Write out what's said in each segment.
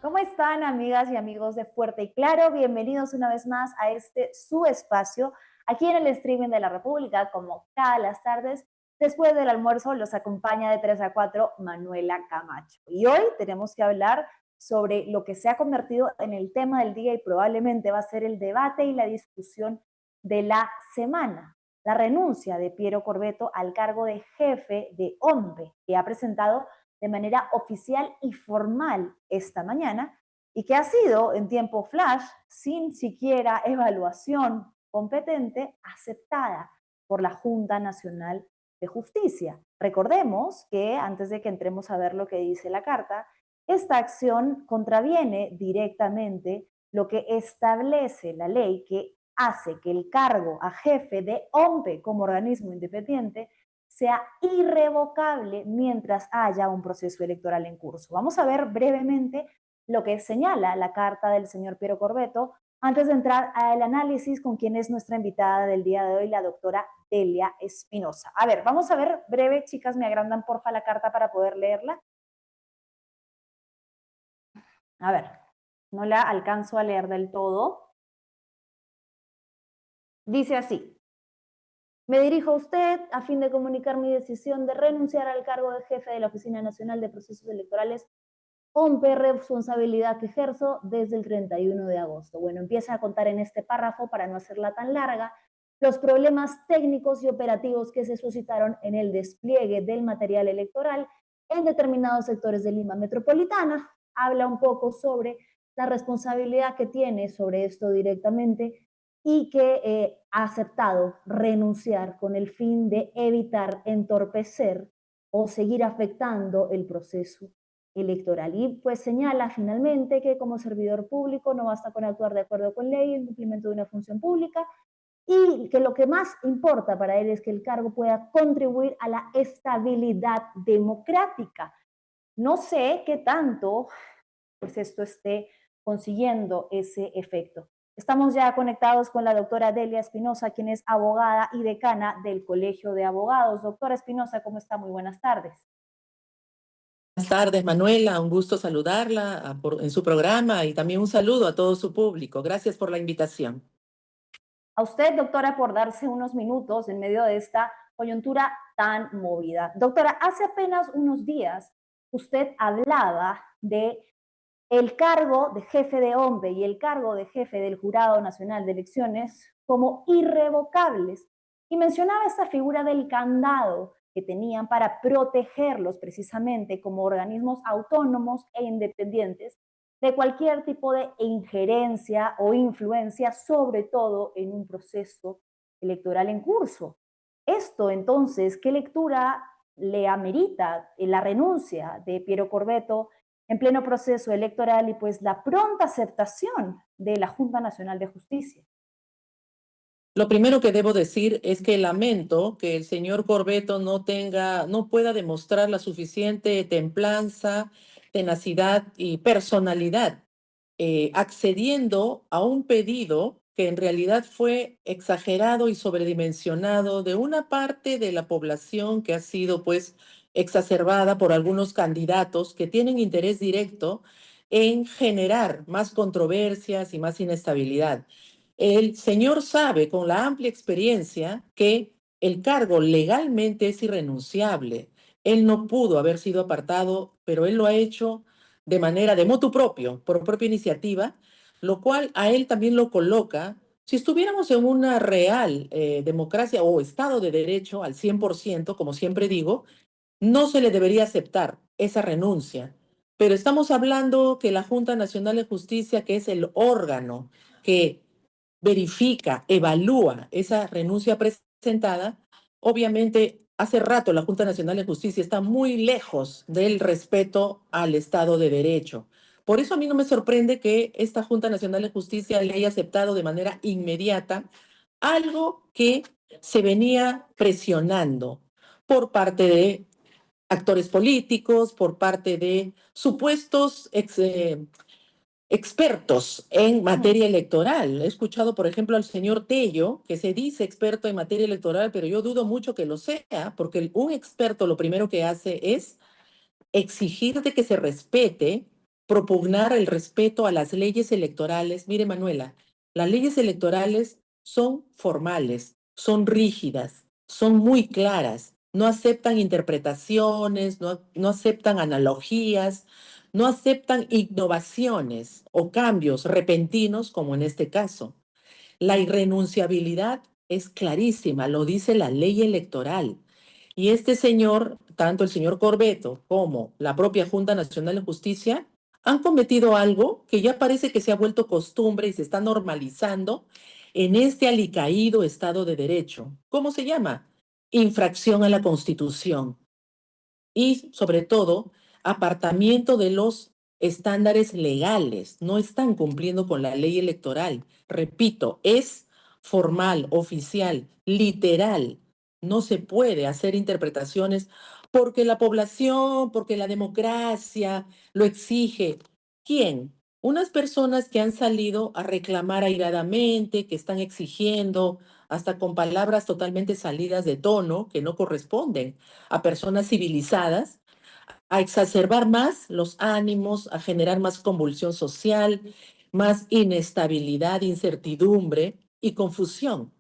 ¿Cómo están, amigas y amigos de Fuerte y Claro? Bienvenidos una vez más a este su espacio, aquí en el streaming de la República, como cada las tardes. Después del almuerzo los acompaña de 3 a 4 Manuela Camacho. Y hoy tenemos que hablar sobre lo que se ha convertido en el tema del día y probablemente va a ser el debate y la discusión de la semana. La renuncia de Piero Corbeto al cargo de jefe de OMPE, que ha presentado de manera oficial y formal esta mañana y que ha sido en tiempo flash, sin siquiera evaluación competente, aceptada por la Junta Nacional de Justicia. Recordemos que antes de que entremos a ver lo que dice la carta, esta acción contraviene directamente lo que establece la ley que hace que el cargo a jefe de OMPE como organismo independiente sea irrevocable mientras haya un proceso electoral en curso. Vamos a ver brevemente lo que señala la carta del señor Piero Corbeto antes de entrar al análisis con quien es nuestra invitada del día de hoy, la doctora Delia Espinosa. A ver, vamos a ver breve, chicas, me agrandan porfa la carta para poder leerla. A ver, no la alcanzo a leer del todo. Dice así: me dirijo a usted a fin de comunicar mi decisión de renunciar al cargo de jefe de la Oficina Nacional de Procesos Electorales, OMPE, responsabilidad que ejerzo desde el 31 de agosto. Bueno, empieza a contar en este párrafo, para no hacerla tan larga, los problemas técnicos y operativos que se suscitaron en el despliegue del material electoral en determinados sectores de Lima Metropolitana. Habla un poco sobre la responsabilidad que tiene sobre esto directamente y que ha aceptado renunciar con el fin de evitar entorpecer o seguir afectando el proceso electoral. Y pues señala finalmente que como servidor público no basta con actuar de acuerdo con ley en cumplimiento de una función pública y que lo que más importa para él es que el cargo pueda contribuir a la estabilidad democrática. No sé qué tanto pues esto esté consiguiendo ese efecto. Estamos ya conectados con la doctora Delia Espinosa, quien es abogada y decana del Colegio de Abogados. Doctora Espinosa, ¿cómo está? Muy buenas tardes. Buenas tardes, Manuela. Un gusto saludarla en su programa y también un saludo a todo su público. Gracias por la invitación. A usted, doctora, por darse unos minutos en medio de esta coyuntura tan movida. Doctora, hace apenas unos días usted hablaba de el cargo de jefe de OMPE y el cargo de jefe del Jurado Nacional de Elecciones como irrevocables y mencionaba esta figura del candado que tenían para protegerlos precisamente como organismos autónomos e independientes de cualquier tipo de injerencia o influencia, sobre todo en un proceso electoral en curso. Esto entonces, ¿qué lectura le amerita la renuncia de Piero Corbeto en pleno proceso electoral y pues la pronta aceptación de la Junta Nacional de Justicia? Lo primero que debo decir es que lamento que el señor Corbeto no pueda demostrar la suficiente templanza, tenacidad y personalidad, accediendo a un pedido que en realidad fue exagerado y sobredimensionado de una parte de la población que ha sido pues exacerbada por algunos candidatos que tienen interés directo en generar más controversias y más inestabilidad. El señor sabe con la amplia experiencia que el cargo legalmente es irrenunciable. Él no pudo haber sido apartado, pero él lo ha hecho de manera de motu propio, por propia iniciativa, lo cual a él también lo coloca. Si estuviéramos en una real democracia o Estado de Derecho al 100%, como siempre digo, no se le debería aceptar esa renuncia. Pero estamos hablando que la Junta Nacional de Justicia, que es el órgano que verifica, evalúa esa renuncia presentada, obviamente hace rato la Junta Nacional de Justicia está muy lejos del respeto al Estado de Derecho. Por eso a mí no me sorprende que esta Junta Nacional de Justicia le haya aceptado de manera inmediata algo que se venía presionando por parte de actores políticos, por parte de supuestos expertos en materia electoral. He escuchado, por ejemplo, al señor Tello, que se dice experto en materia electoral, pero yo dudo mucho que lo sea, porque un experto lo primero que hace es exigir de que se respete propugnar el respeto a las leyes electorales. Mire, Manuela, las leyes electorales son formales, son rígidas, son muy claras, no aceptan interpretaciones, no aceptan analogías, no aceptan innovaciones o cambios repentinos como en este caso. La irrenunciabilidad es clarísima, lo dice la ley electoral. Y este señor, tanto el señor Corbeto como la propia Junta Nacional de Justicia, han cometido algo que ya parece que se ha vuelto costumbre y se está normalizando en este alicaído Estado de Derecho. ¿Cómo se llama? Infracción a la Constitución y, sobre todo, apartamiento de los estándares legales. No están cumpliendo con la ley electoral. Repito, es formal, oficial, literal. No se puede hacer interpretaciones porque la población, porque la democracia lo exige. ¿Quién? Unas personas que han salido a reclamar airadamente, que están exigiendo, hasta con palabras totalmente salidas de tono, que no corresponden a personas civilizadas, a exacerbar más los ánimos, a generar más convulsión social, más inestabilidad, incertidumbre y confusión,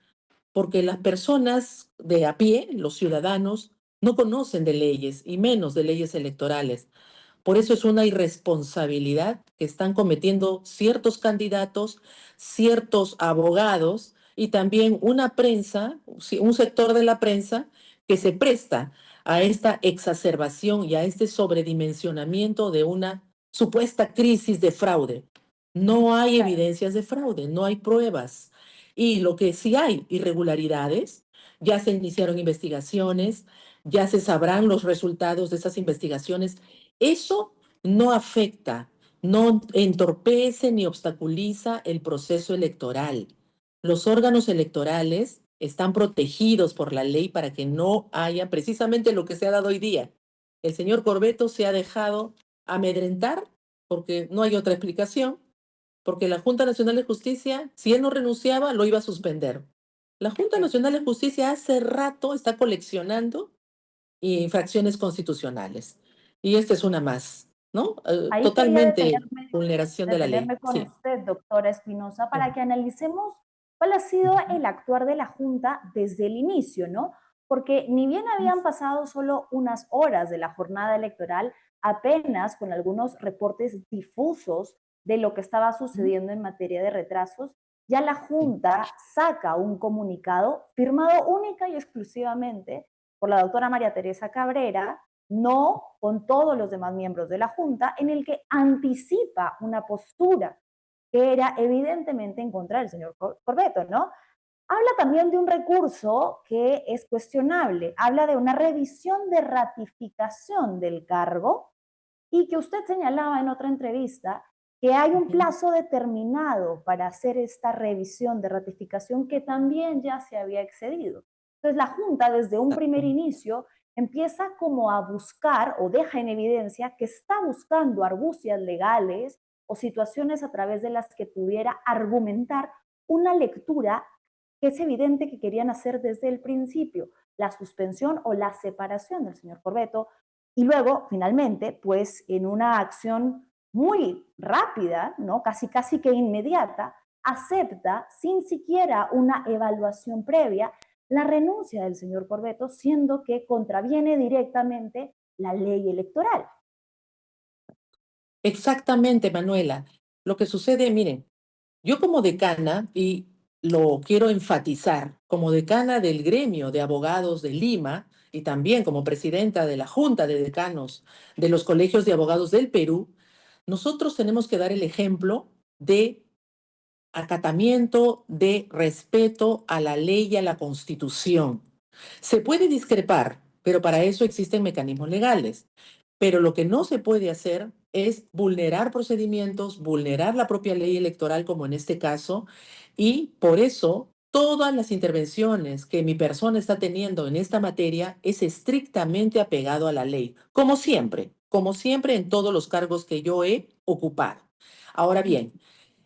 porque las personas de a pie, los ciudadanos, no conocen de leyes y menos de leyes electorales. Por eso es una irresponsabilidad que están cometiendo ciertos candidatos, ciertos abogados y también una prensa, sí, un sector de la prensa que se presta a esta exacerbación y a este sobredimensionamiento de una supuesta crisis de fraude. No hay Claro. evidencias de fraude, no hay pruebas. Y lo que sí hay, irregularidades, ya se iniciaron investigaciones, ya se sabrán los resultados de esas investigaciones. Eso no afecta, no entorpece ni obstaculiza el proceso electoral. Los órganos electorales están protegidos por la ley para que no haya precisamente lo que se ha dado hoy día. El señor Corbeto se ha dejado amedrentar porque no hay otra explicación, porque la Junta Nacional de Justicia, si él no renunciaba, lo iba a suspender. La Junta Sí. Nacional de Justicia hace rato está coleccionando infracciones constitucionales. Y esta es una más, ¿no? Ahí quería Totalmente vulneración de la ley. detenerme con Sí. usted, doctora Espinosa, para Ujú. que analicemos cuál ha sido Ujú. el actuar de la Junta desde el inicio, ¿no? Porque ni bien habían pasado solo unas horas de la jornada electoral, apenas con algunos reportes difusos de lo que estaba sucediendo en materia de retrasos, ya la Junta saca un comunicado firmado única y exclusivamente por la doctora María Teresa Cabrera, no con todos los demás miembros de la Junta, en el que anticipa una postura que era evidentemente en contra del señor Corbeto, ¿no? Habla también de un recurso que es cuestionable, habla de una revisión de ratificación del cargo y que usted señalaba en otra entrevista que hay un Ujú. plazo determinado para hacer esta revisión de ratificación que también ya se había excedido. Entonces la Junta desde un primer Exacto. inicio empieza como a buscar o deja en evidencia que está buscando argucias legales o situaciones a través de las que pudiera argumentar una lectura que es evidente que querían hacer desde el principio, la suspensión o la separación del señor Corbeto, y luego, finalmente, pues en una acción muy rápida, ¿no? Casi casi que inmediata, acepta sin siquiera una evaluación previa la renuncia del señor Corbeto, siendo que contraviene directamente la ley electoral. Exactamente, Manuela. Lo que sucede, miren, yo como decana, y lo quiero enfatizar, como decana del gremio de abogados de Lima y también como presidenta de la Junta de Decanos de los Colegios de Abogados del Perú, nosotros tenemos que dar el ejemplo de acatamiento, de respeto a la ley y a la Constitución. Se puede discrepar, pero para eso existen mecanismos legales. Pero lo que no se puede hacer es vulnerar procedimientos, vulnerar la propia ley electoral, como en este caso, y por eso todas las intervenciones que mi persona está teniendo en esta materia es estrictamente apegado a la ley, como siempre en todos los cargos que yo he ocupado. Ahora bien,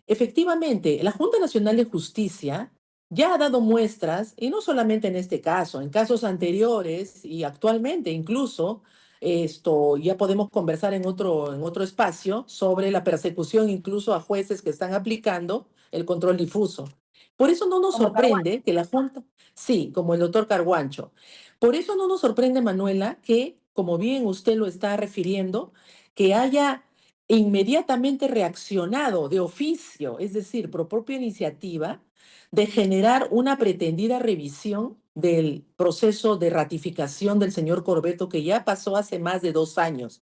efectivamente, la Junta Nacional de Justicia ya ha dado muestras, y no solamente en este caso, en casos anteriores y actualmente incluso, ya podemos conversar en otro espacio sobre la persecución incluso a jueces que están aplicando el control difuso. Por eso no nos como Caruana. sorprende que la Junta, sí, como el doctor Carguancho, por eso no nos sorprende, Manuela, que, como bien usted lo está refiriendo, que haya inmediatamente reaccionado de oficio, es decir, por propia iniciativa, de generar una pretendida revisión del proceso de ratificación del señor Corbeto, que ya pasó hace más de 2 años.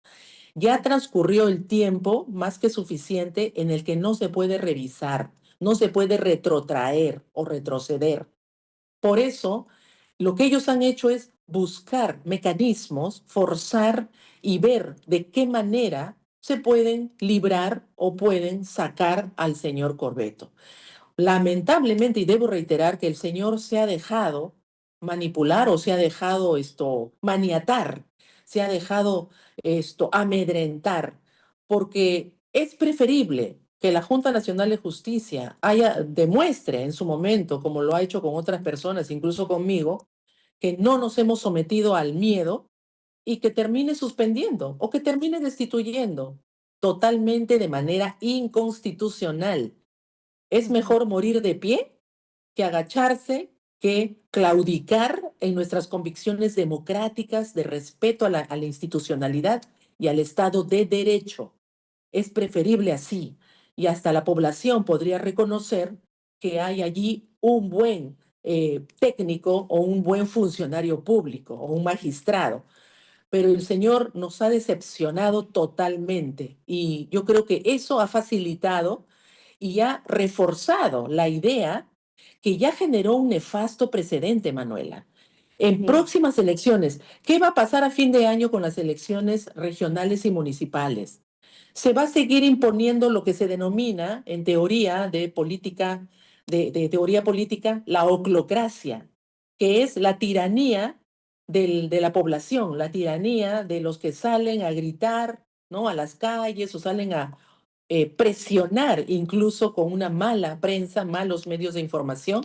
Ya transcurrió el tiempo más que suficiente en el que no se puede revisar, no se puede retrotraer o retroceder. Por eso, lo que ellos han hecho es buscar mecanismos, forzar y ver de qué manera se pueden librar o pueden sacar al señor Corbeto. Lamentablemente, y debo reiterar que el señor se ha dejado manipular o se ha dejado maniatar, se ha dejado amedrentar, porque es preferible que la Junta Nacional de Justicia demuestre en su momento, como lo ha hecho con otras personas, incluso conmigo, que no nos hemos sometido al miedo y que termine suspendiendo o que termine destituyendo totalmente de manera inconstitucional. Es Ujú. mejor morir de pie que agacharse, que claudicar en nuestras convicciones democráticas de respeto a la institucionalidad y al Estado de Derecho. Es preferible así. Y hasta la población podría reconocer que hay allí un buen técnico o un buen funcionario público o un magistrado. Pero el Señor nos ha decepcionado totalmente y yo creo que eso ha facilitado y ha reforzado la idea que ya generó un nefasto precedente, Manuela. En Sí, próximas elecciones, ¿qué va a pasar a fin de año con las elecciones regionales y municipales? Se va a seguir imponiendo lo que se denomina en teoría de política, de teoría política, la oclocracia, que es la tiranía de la población, la tiranía de los que salen a gritar, ¿no? A las calles o salen a presionar incluso con una mala prensa, malos medios de información.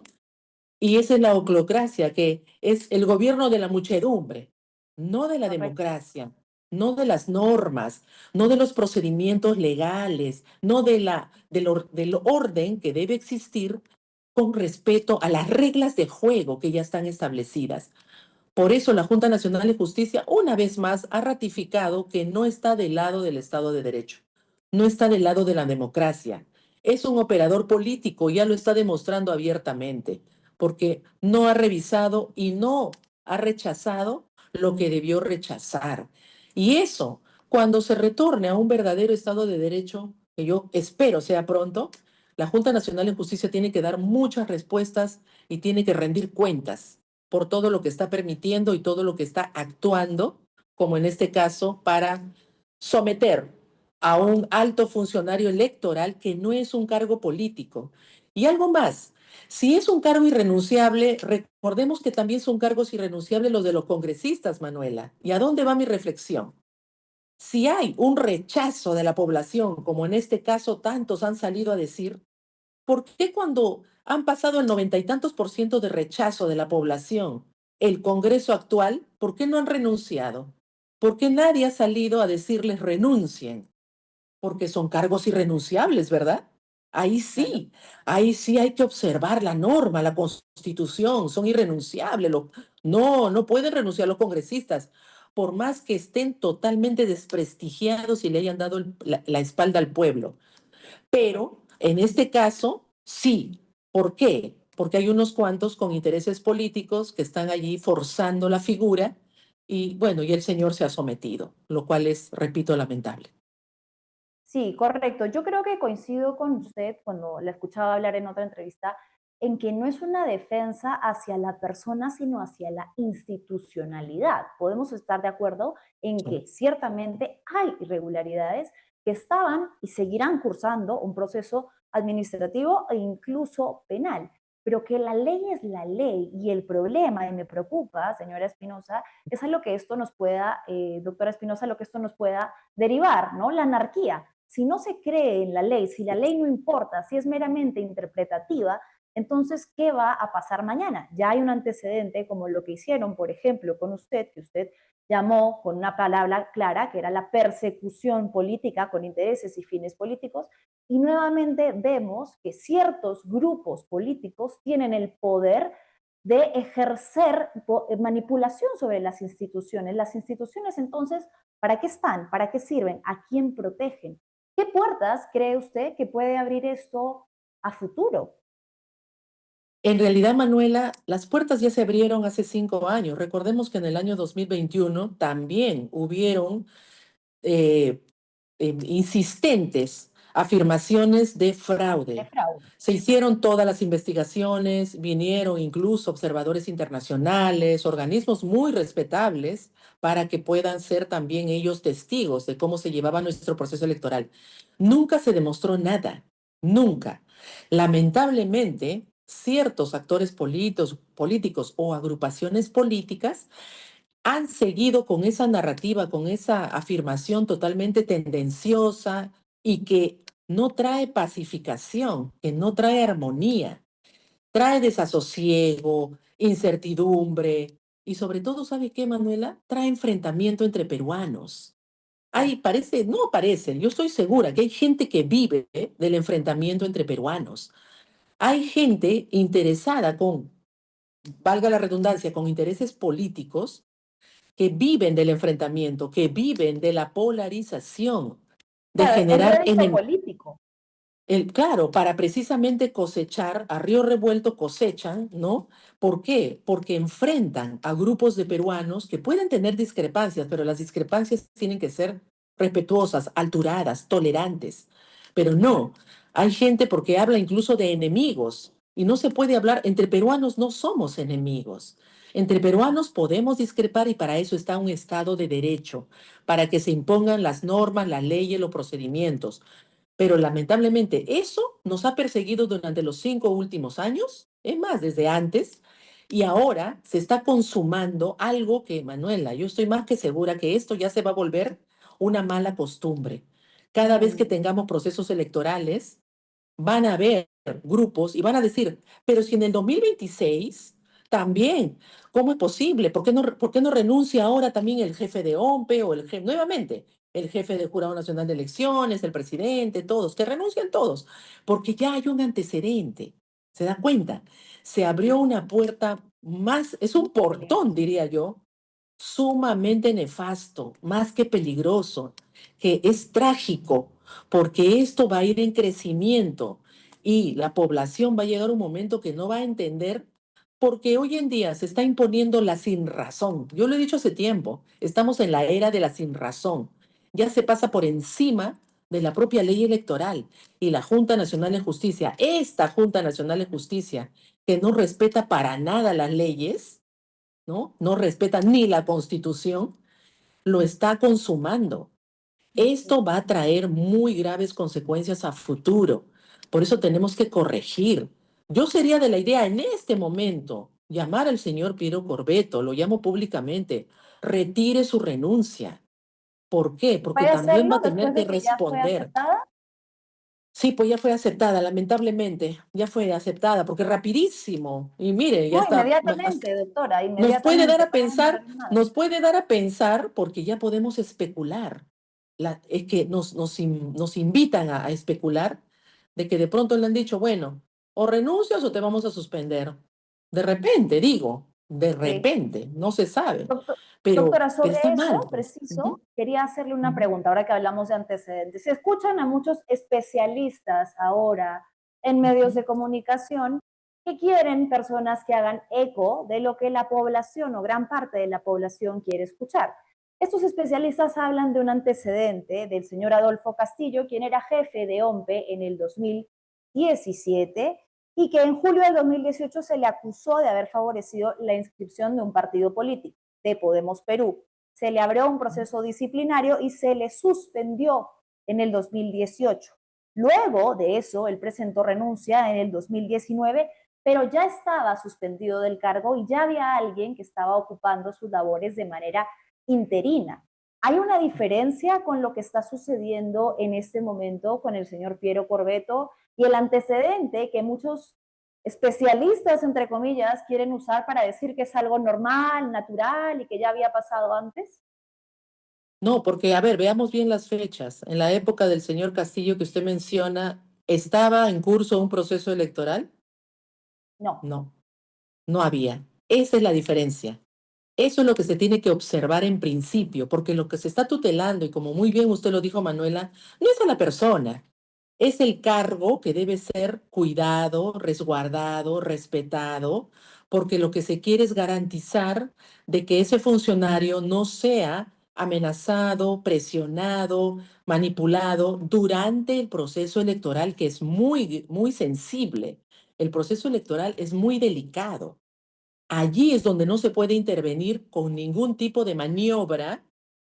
Y esa es la oclocracia, que es el gobierno de la muchedumbre, no de la correcto. democracia, no de las normas, no de los procedimientos legales, no del orden que debe existir con respeto a las reglas de juego que ya están establecidas. Por eso la Junta Nacional de Justicia, una vez más, ha ratificado que no está del lado del Estado de Derecho, no está del lado de la democracia. Es un operador político, ya lo está demostrando abiertamente, porque no ha revisado y no ha rechazado lo que debió rechazar. Y eso, cuando se retorne a un verdadero Estado de Derecho, que yo espero sea pronto, la Junta Nacional de Justicia tiene que dar muchas respuestas y tiene que rendir cuentas por todo lo que está permitiendo y todo lo que está actuando, como en este caso, para someter a un alto funcionario electoral que no es un cargo político. Y algo más, si es un cargo irrenunciable, recordemos que también son cargos irrenunciables los de los congresistas, Manuela. ¿Y a dónde va mi reflexión? Si hay un rechazo de la población, como en este caso tantos han salido a decir, ¿por qué cuando han pasado el 90 y tantos % de rechazo de la población, el Congreso actual, por qué no han renunciado? ¿Por qué nadie ha salido a decirles renuncien? Porque son cargos irrenunciables, ¿verdad? Claro. Ahí sí hay que observar la norma, la constitución, son irrenunciables. No, no pueden renunciar los congresistas, por más que estén totalmente desprestigiados y le hayan dado la espalda al pueblo. Correcto. Pero en este caso, sí. ¿Por qué? Porque hay unos cuantos con intereses políticos que están allí forzando la figura y bueno, y el señor se ha sometido, lo cual es, repito, lamentable. Sí, correcto. Yo creo que coincido con usted cuando la escuchaba hablar en otra entrevista, en que no es una defensa hacia la persona, sino hacia la institucionalidad. Podemos estar de acuerdo en que ciertamente hay irregularidades que estaban y seguirán cursando un proceso administrativo e incluso penal, pero que la ley es la ley y el problema, y me preocupa, señora Espinosa, es a lo que esto nos pueda, doctora Espinosa, lo que esto nos pueda derivar, ¿no? La anarquía. Si no se cree en la ley, si la ley no importa, si es meramente interpretativa, Entonces, ¿qué va a pasar mañana? Ya hay un antecedente como lo que hicieron, por ejemplo, con usted, que usted llamó con una palabra clara, que era la persecución política con intereses y fines políticos, y nuevamente vemos que ciertos grupos políticos tienen el poder de ejercer manipulación sobre las instituciones. Las instituciones, entonces, ¿para qué están? ¿Para qué sirven? ¿A quién protegen? ¿Qué puertas cree usted que puede abrir esto a futuro? En realidad, Manuela, las puertas ya se abrieron hace 5 años. Recordemos que en el año 2021 también hubieron eh, insistentes afirmaciones de De fraude. fraude. Se hicieron todas las investigaciones, vinieron incluso observadores internacionales, organismos muy respetables, para que puedan ser también ellos testigos de cómo se llevaba nuestro proceso electoral. Nunca se demostró nada, nunca. Lamentablemente, ciertos actores políticos o agrupaciones políticas han seguido con esa narrativa, con esa afirmación totalmente tendenciosa y que no trae pacificación, que no trae armonía, trae desasosiego, incertidumbre y sobre todo, ¿sabe qué, Manuela? Trae enfrentamiento entre peruanos. Claro. No parece, yo estoy segura que hay gente que vive del enfrentamiento entre peruanos. Hay gente interesada valga la redundancia, con intereses políticos que viven del enfrentamiento, que viven de la polarización, de Claro, el generar rédito político. claro, para precisamente cosechar, a río revuelto cosechan, ¿no? ¿Por qué? Porque enfrentan a grupos de peruanos que pueden tener discrepancias, pero las discrepancias tienen que ser respetuosas, alturadas, tolerantes. Pero no, hay gente porque habla incluso de enemigos y no se puede hablar, entre peruanos no somos enemigos. Entre peruanos podemos discrepar y para eso está un Estado de derecho, para que se impongan las normas, las leyes, los procedimientos. Pero lamentablemente eso nos ha perseguido durante los 5 últimos años, es más, desde antes, y ahora se está consumando algo que, Manuela, yo estoy más que segura que esto ya se va a volver una mala costumbre. Cada vez que Mm, tengamos procesos electorales, van a haber grupos y van a decir, pero si en el 2026 también, ¿cómo es posible? ¿Por qué no renuncia ahora también el jefe de OMPE o nuevamente, el jefe del Jurado Nacional de Elecciones, el presidente, todos, que renuncien todos? Porque ya hay un antecedente. ¿Se da cuenta? Se abrió una puerta más, es un portón, peligroso. diría yo, sumamente nefasto, más que peligroso, que es trágico, porque esto va a ir en crecimiento y la población va a llegar un momento que no va a entender, porque hoy en día se está imponiendo la sinrazón. Yo lo he dicho hace tiempo, estamos en la era de la sinrazón. Ya se pasa por encima de la propia ley electoral y la Junta Nacional de Justicia, esta Junta Nacional de Justicia, que no respeta para nada las leyes, ¿no? No respeta ni la Constitución, lo está consumando. Esto va a traer muy graves consecuencias a futuro. Por eso tenemos que corregir. Yo sería de la idea en este momento llamar al señor Piero Corbeto, lo llamo públicamente, retire su renuncia. ¿Por qué? Porque ¿Puede también va hacerlo a tener después que de que ya fue responder. aceptada? Sí, pues ya fue aceptada, lamentablemente, ya fue aceptada, porque rapidísimo. Y mire, ya No, está. inmediatamente, doctora, Nos puede dar inmediatamente, a no va a pensar, demorar nada. nos puede dar a pensar porque ya podemos especular. Es que nos invitan a especular de que de pronto le han dicho, bueno, o renuncias o te vamos a suspender. De repente, digo, de Sí. repente, no se sabe, Doctora, pero está sobre mal, eso, pues. preciso, Ujú, quería hacerle una ujú, pregunta, ahora que hablamos de antecedentes. Se escuchan a muchos especialistas ahora en medios ujú. de comunicación que quieren personas que hagan eco de lo que la población o gran parte de la población quiere escuchar. Estos especialistas hablan de un antecedente del señor Adolfo Castillo, quien era jefe de OMPE en el 2017 y que en julio del 2018 se le acusó de haber favorecido la inscripción de un partido político, de Podemos Perú. Se le abrió un proceso disciplinario y se le suspendió en el 2018. Luego de eso, él presentó renuncia en el 2019, pero ya estaba suspendido del cargo y ya había alguien que estaba ocupando sus labores de manera interina. ¿Hay una diferencia con lo que está sucediendo en este momento con el señor Piero Corbeto y el antecedente que muchos especialistas, entre comillas, quieren usar para decir que es algo normal, natural y que ya había pasado antes? No, porque, a ver, veamos bien las fechas. En la época del señor Castillo que usted menciona, ¿estaba en curso un proceso electoral? No. No, no había. Esa es la diferencia. Eso es lo que se tiene que observar en principio, porque lo que se está tutelando, y como muy bien usted lo dijo, Manuela, no es a la persona, es el cargo que debe ser cuidado, resguardado, respetado, porque lo que se quiere es garantizar de que ese funcionario no sea amenazado, presionado, manipulado durante el proceso electoral, que es muy, muy sensible. El proceso electoral es muy delicado. Allí es donde no se puede intervenir con ningún tipo de maniobra,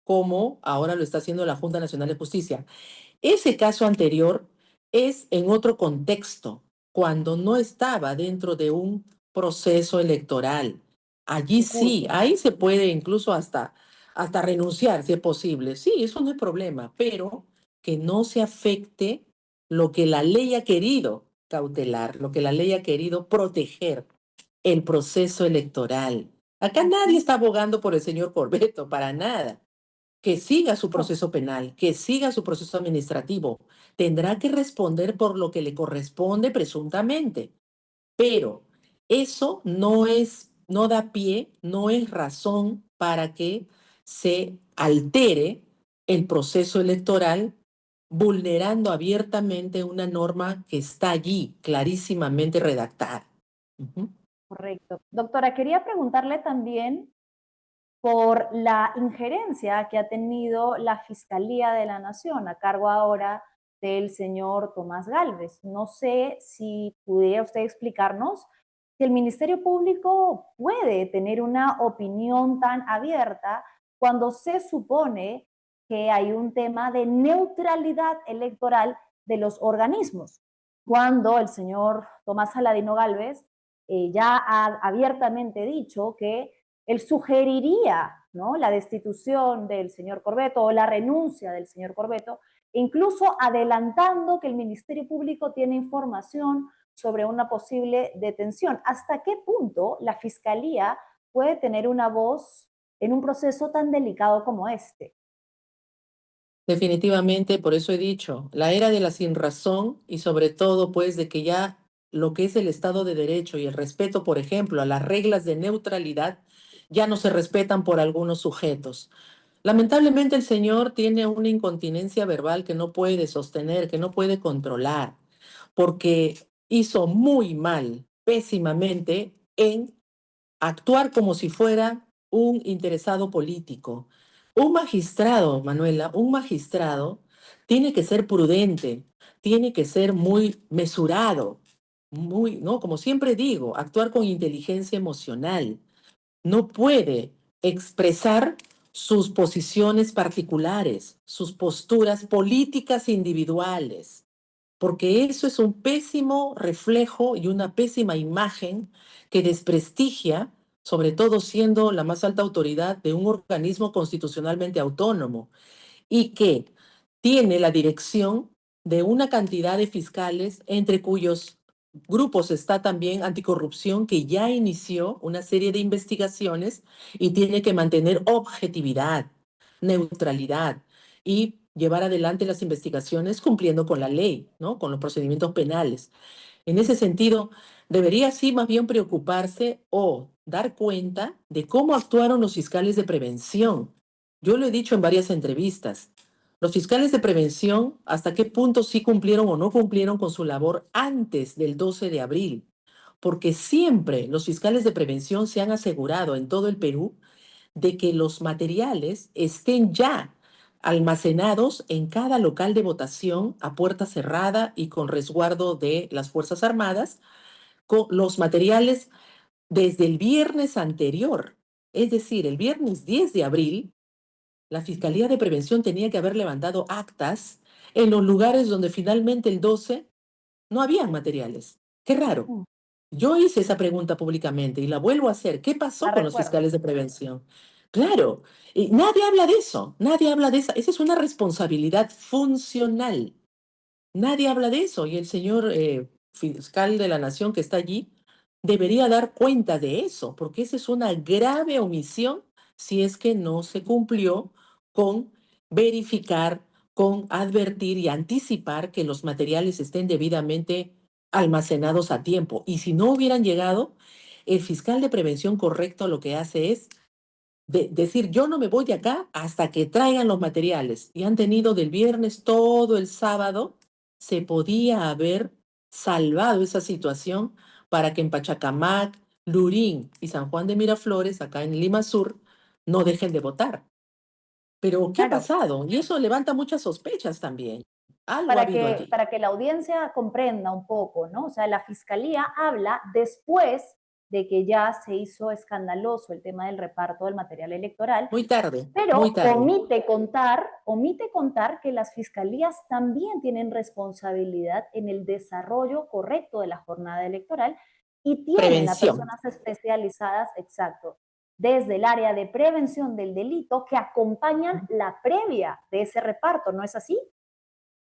como ahora lo está haciendo la Junta Nacional de Justicia. Ese caso anterior es en otro contexto, cuando no estaba dentro de un proceso electoral. Allí En sí, curso. ahí se puede incluso hasta renunciar si es posible. Sí, eso no es problema, pero que no se afecte lo que la ley ha querido cautelar, lo que la ley ha querido proteger, el proceso electoral. Acá nadie Ujú. está abogando por el señor Corbeto, para nada. Que siga su No, proceso penal, que siga su proceso administrativo. Tendrá que responder por lo que le corresponde presuntamente, pero eso no da pie, no es razón para que se altere el proceso electoral vulnerando abiertamente una norma que está allí clarísimamente redactada. Ujú. correcto. Doctora, quería preguntarle también por la injerencia que ha tenido la Fiscalía de la Nación a cargo ahora del señor Tomás Gálvez. No sé si pudiera usted explicarnos si el Ministerio Público puede tener una opinión tan abierta cuando se supone que hay un tema de neutralidad electoral de los organismos. Cuando el señor Tomás Saladino Gálvez ya ha abiertamente dicho que él sugeriría, ¿no?, la destitución del señor Corbeto o la renuncia del señor Corbeto, incluso adelantando que el Ministerio Público tiene información sobre una posible detención. ¿Hasta qué punto la Fiscalía puede tener una voz en un proceso tan delicado como este? Definitivamente, por eso he dicho, la era de la sinrazón y sobre todo, pues, de que ya lo que es el Estado de Derecho y el respeto, por ejemplo, a las reglas de neutralidad, ya no se respetan por algunos sujetos. Lamentablemente, el señor tiene una incontinencia verbal que no puede sostener, que no puede controlar, porque hizo muy mal, pésimamente, en actuar como si fuera un interesado político. Un magistrado, Manuela, un magistrado tiene que ser prudente, tiene que ser muy mesurado, muy, ¿no? Como siempre digo, actuar con inteligencia emocional. No puede expresar sus posiciones particulares, sus posturas políticas individuales, porque eso es un pésimo reflejo y una pésima imagen que desprestigia, sobre todo siendo la más alta autoridad de un organismo constitucionalmente autónomo y que tiene la dirección de una cantidad de fiscales, entre cuyos grupos está también Anticorrupción, que ya inició una serie de investigaciones y tiene que mantener objetividad, neutralidad y llevar adelante las investigaciones cumpliendo con la ley, ¿no? Con los procedimientos penales. En ese sentido, debería sí más bien preocuparse o dar cuenta de cómo actuaron los fiscales de prevención. Yo lo he dicho en varias entrevistas. Los fiscales de prevención, hasta qué punto sí cumplieron o no cumplieron con su labor antes del 12 de abril, porque siempre los fiscales de prevención se han asegurado en todo el Perú de que los materiales estén ya almacenados en cada local de votación a puerta cerrada y con resguardo de las Fuerzas Armadas, con los materiales desde el viernes anterior. Es decir, el viernes 10 de abril, la Fiscalía de Prevención tenía que haber levantado actas en los lugares donde finalmente el 12 no habían materiales. Qué raro. Mm, Yo hice esa pregunta públicamente y la vuelvo a hacer. ¿Qué la pasó con los recuerdo. fiscales de prevención? Claro, y nadie habla de eso, nadie habla de esa. Esa es una responsabilidad funcional. Nadie habla de eso y el señor fiscal de la Nación que está allí debería dar cuenta de eso, porque esa es una grave omisión si es que no se cumplió con verificar, con advertir y anticipar que los materiales estén debidamente almacenados a tiempo. Y si no hubieran llegado, el fiscal de prevención correcto lo que hace es decir, yo no me voy de acá hasta que traigan los materiales. Y han tenido del viernes todo el sábado, se podía haber salvado esa situación para que en Pachacamac, Lurín y San Juan de Miraflores, acá en Lima Sur, no dejen de votar. Pero, ¿qué ha Claro, pasado? Y eso levanta muchas sospechas también. Algo ha habido allí. para que la audiencia comprenda un poco, ¿no? O sea, la fiscalía habla después de que ya se hizo escandaloso el tema del reparto del material electoral, Muy tarde, muy pero tarde. omite contar que las fiscalías también tienen responsabilidad en el desarrollo correcto de la jornada electoral y tienen a Prevención. personas especializadas, exacto, desde el área de prevención del delito que acompañan la previa de ese reparto, ¿no es así?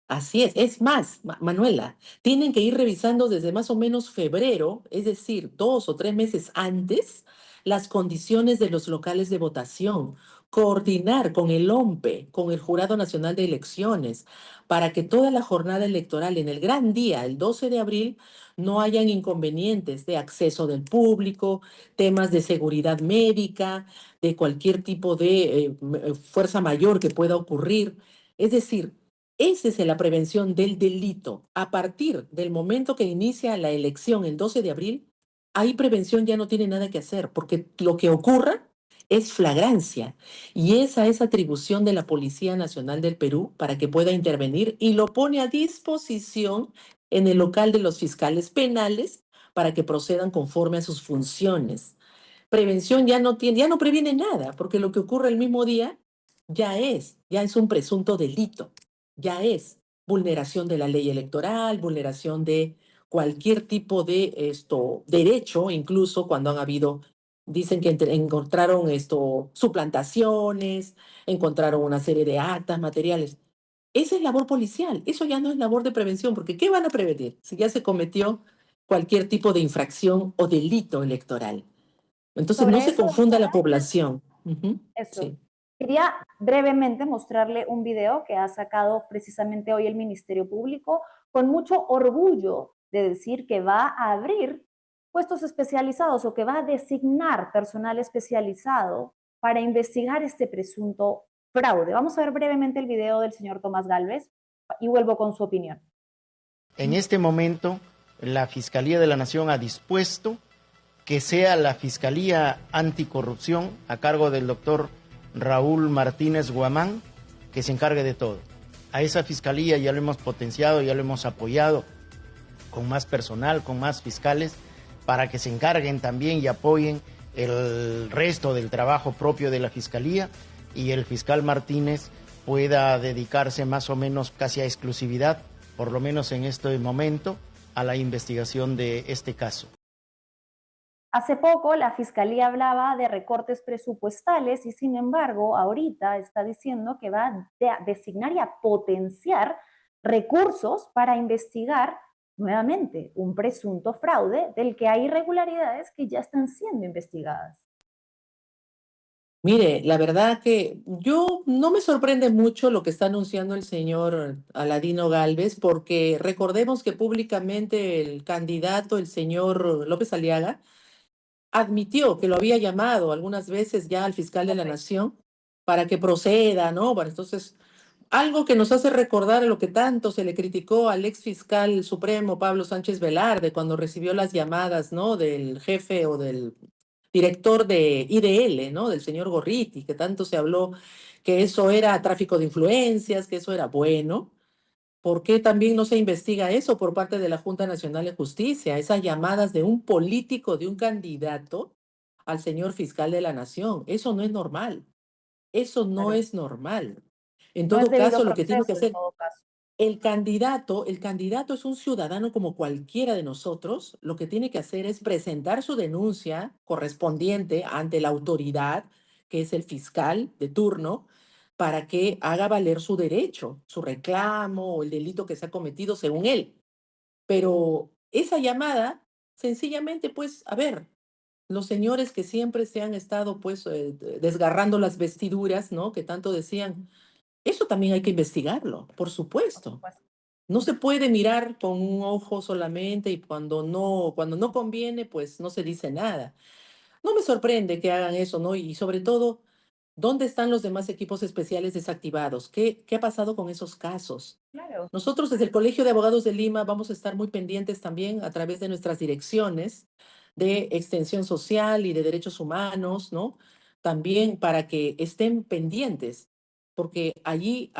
Así es. Es más, Manuela, tienen que ir revisando desde más o menos febrero, es decir, 2 o 3 meses antes, las condiciones de los locales de votación, coordinar con el OMPE, con el Jurado Nacional de Elecciones, para que toda la jornada electoral en el gran día, el 12 de abril, no hayan inconvenientes de acceso del público, temas de seguridad médica, de cualquier tipo de fuerza mayor que pueda ocurrir. Es decir, esa es la prevención del delito. A partir del momento que inicia la elección el 12 de abril, ahí prevención ya no tiene nada que hacer, porque lo que ocurra es flagrancia. Y esa es atribución de la Policía Nacional del Perú para que pueda intervenir y lo pone a disposición en el local de los fiscales penales para que procedan conforme a sus funciones. Prevención ya no tiene, ya no previene nada, porque lo que ocurre el mismo día ya es un presunto delito, ya es vulneración de la ley electoral, vulneración de cualquier tipo de derecho, incluso cuando han habido, dicen que encontraron suplantaciones, encontraron una serie de actas, materiales. Esa es labor policial, eso ya no es labor de prevención, porque ¿qué van a prevenir si ya se cometió cualquier tipo de infracción o delito electoral? Entonces no Sobre se eso, confunda la población. Ujú, eso. sí. Quería brevemente mostrarle un video que ha sacado precisamente hoy el Ministerio Público con mucho orgullo de decir que va a abrir puestos especializados o que va a designar personal especializado para investigar este presunto fraude. Vamos a ver brevemente el video del señor Tomás Galvez y vuelvo con su opinión. En este momento, la Fiscalía de la Nación ha dispuesto que sea la Fiscalía Anticorrupción a cargo del doctor Raúl Martínez Guamán que se encargue de todo. A esa Fiscalía ya lo hemos potenciado, ya lo hemos apoyado con más personal, con más fiscales, para que se encarguen también y apoyen el resto del trabajo propio de la Fiscalía y el fiscal Martínez pueda dedicarse más o menos casi a exclusividad, por lo menos en este momento, a la investigación de este caso. Hace poco la Fiscalía hablaba de recortes presupuestales y sin embargo ahorita está diciendo que va a designar y a potenciar recursos para investigar nuevamente un presunto fraude del que hay irregularidades que ya están siendo investigadas. Mire, la verdad que yo no me sorprende mucho lo que está anunciando el señor Aladino Galvez, porque recordemos que públicamente el candidato, el señor López Aliaga, admitió que lo había llamado algunas veces ya al fiscal de la Correcto. Nación para que proceda, ¿no? Bueno, entonces, algo que nos hace recordar lo que tanto se le criticó al ex fiscal supremo Pablo Sánchez Velarde cuando recibió las llamadas, ¿no? Del jefe o del director de IDL, ¿no? Del señor Gorriti, que tanto se habló que eso era tráfico de influencias, que eso era bueno. ¿Por qué también no se investiga eso por parte de la Junta Nacional de Justicia? Esas llamadas de un político, de un candidato al señor fiscal de la Nación. Eso no es normal. Eso no Claro. es normal. En No es todo debido caso, lo que tiene que proceso en hacer todo caso. el candidato es un ciudadano como cualquiera de nosotros. Lo que tiene que hacer es presentar su denuncia correspondiente ante la autoridad, que es el fiscal de turno, para que haga valer su derecho, su reclamo o el delito que se ha cometido según él. Pero esa llamada, sencillamente, pues, a ver, los señores que siempre se han estado, pues, desgarrando las vestiduras, ¿no? Que tanto decían, eso también hay que investigarlo, por Por supuesto. supuesto. No se puede mirar con un ojo solamente y cuando no conviene, pues no se dice nada. No me sorprende que hagan eso, ¿no? Y sobre todo, ¿dónde están los demás equipos especiales desactivados? ¿Qué ha pasado con esos casos? Claro. Nosotros desde el Colegio de Abogados de Lima vamos a estar muy pendientes también a través de nuestras direcciones de extensión social y de derechos humanos, ¿no? También para que estén pendientes, porque allí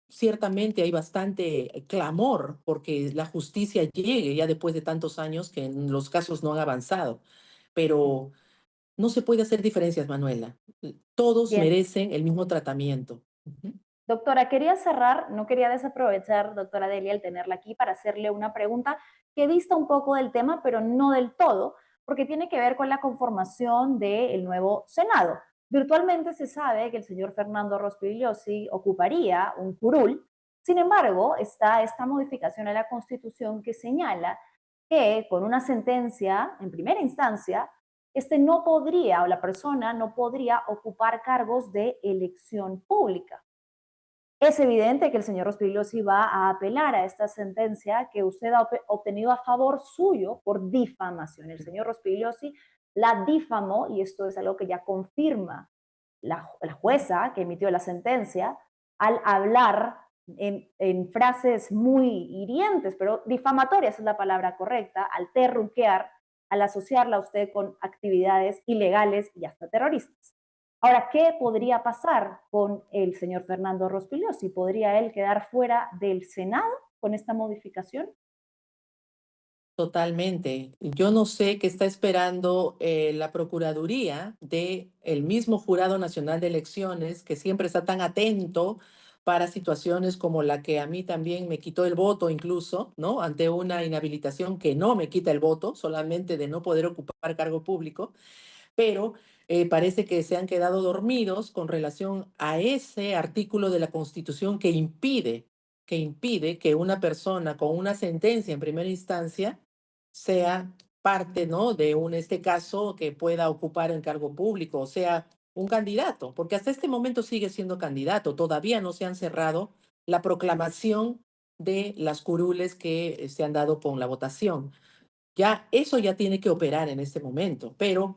ciertamente hay bastante clamor porque la justicia llegue ya después de tantos años que los casos no han avanzado. Pero no se puede hacer diferencias, Manuela. Todos Bien. merecen el mismo tratamiento. Ujú. Doctora, quería cerrar, no quería desaprovechar, doctora Delia, el tenerla aquí para hacerle una pregunta que dista un poco del tema, pero no del todo, porque tiene que ver con la conformación del nuevo Senado. Virtualmente se sabe que el señor Fernando Rospigliosi ocuparía un curul. Sin embargo, está esta modificación a la Constitución que señala que con una sentencia en primera instancia, este no podría o la persona no podría ocupar cargos de elección pública. Es evidente que el señor Rospigliosi va a apelar a esta sentencia que usted ha obtenido a favor suyo por difamación. El señor Rospigliosi la difamó y esto es algo que ya confirma la jueza que emitió la sentencia al hablar en frases muy hirientes, pero difamatorias es la palabra correcta, al terruquear, al asociarla a usted con actividades ilegales y hasta terroristas. Ahora, ¿qué podría pasar con el señor Fernando Rospigliosi? ¿Podría él quedar fuera del Senado con esta modificación? Totalmente. Yo no sé qué está esperando la Procuraduría de el mismo Jurado Nacional de Elecciones, que siempre está tan atento para situaciones como la que a mí también me quitó el voto incluso, ¿no? Ante una inhabilitación que no me quita el voto, solamente de no poder ocupar cargo público, pero parece que se han quedado dormidos con relación a ese artículo de la Constitución que impide que una persona con una sentencia en primera instancia sea parte, ¿no? De este caso, que pueda ocupar el cargo público, o sea, un candidato, porque hasta este momento sigue siendo candidato. Todavía no se han cerrado la proclamación de las curules que se han dado con la votación. Ya, eso ya tiene que operar en este momento, pero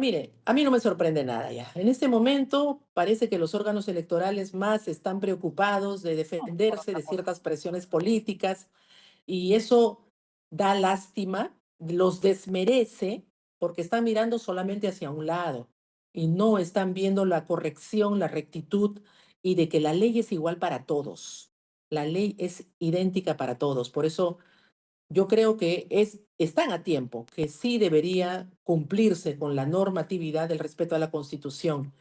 mire, a mí no me sorprende nada ya. En este momento parece que los órganos electorales más están preocupados de Por defenderse otra de cosa. ciertas presiones políticas y eso da lástima, los desmerece porque están mirando solamente hacia un lado y no están viendo la corrección, la rectitud y de que la ley es igual para todos. La ley es idéntica para todos. Por eso yo creo que están a tiempo, que sí debería cumplirse con la normatividad del respeto a la Constitución.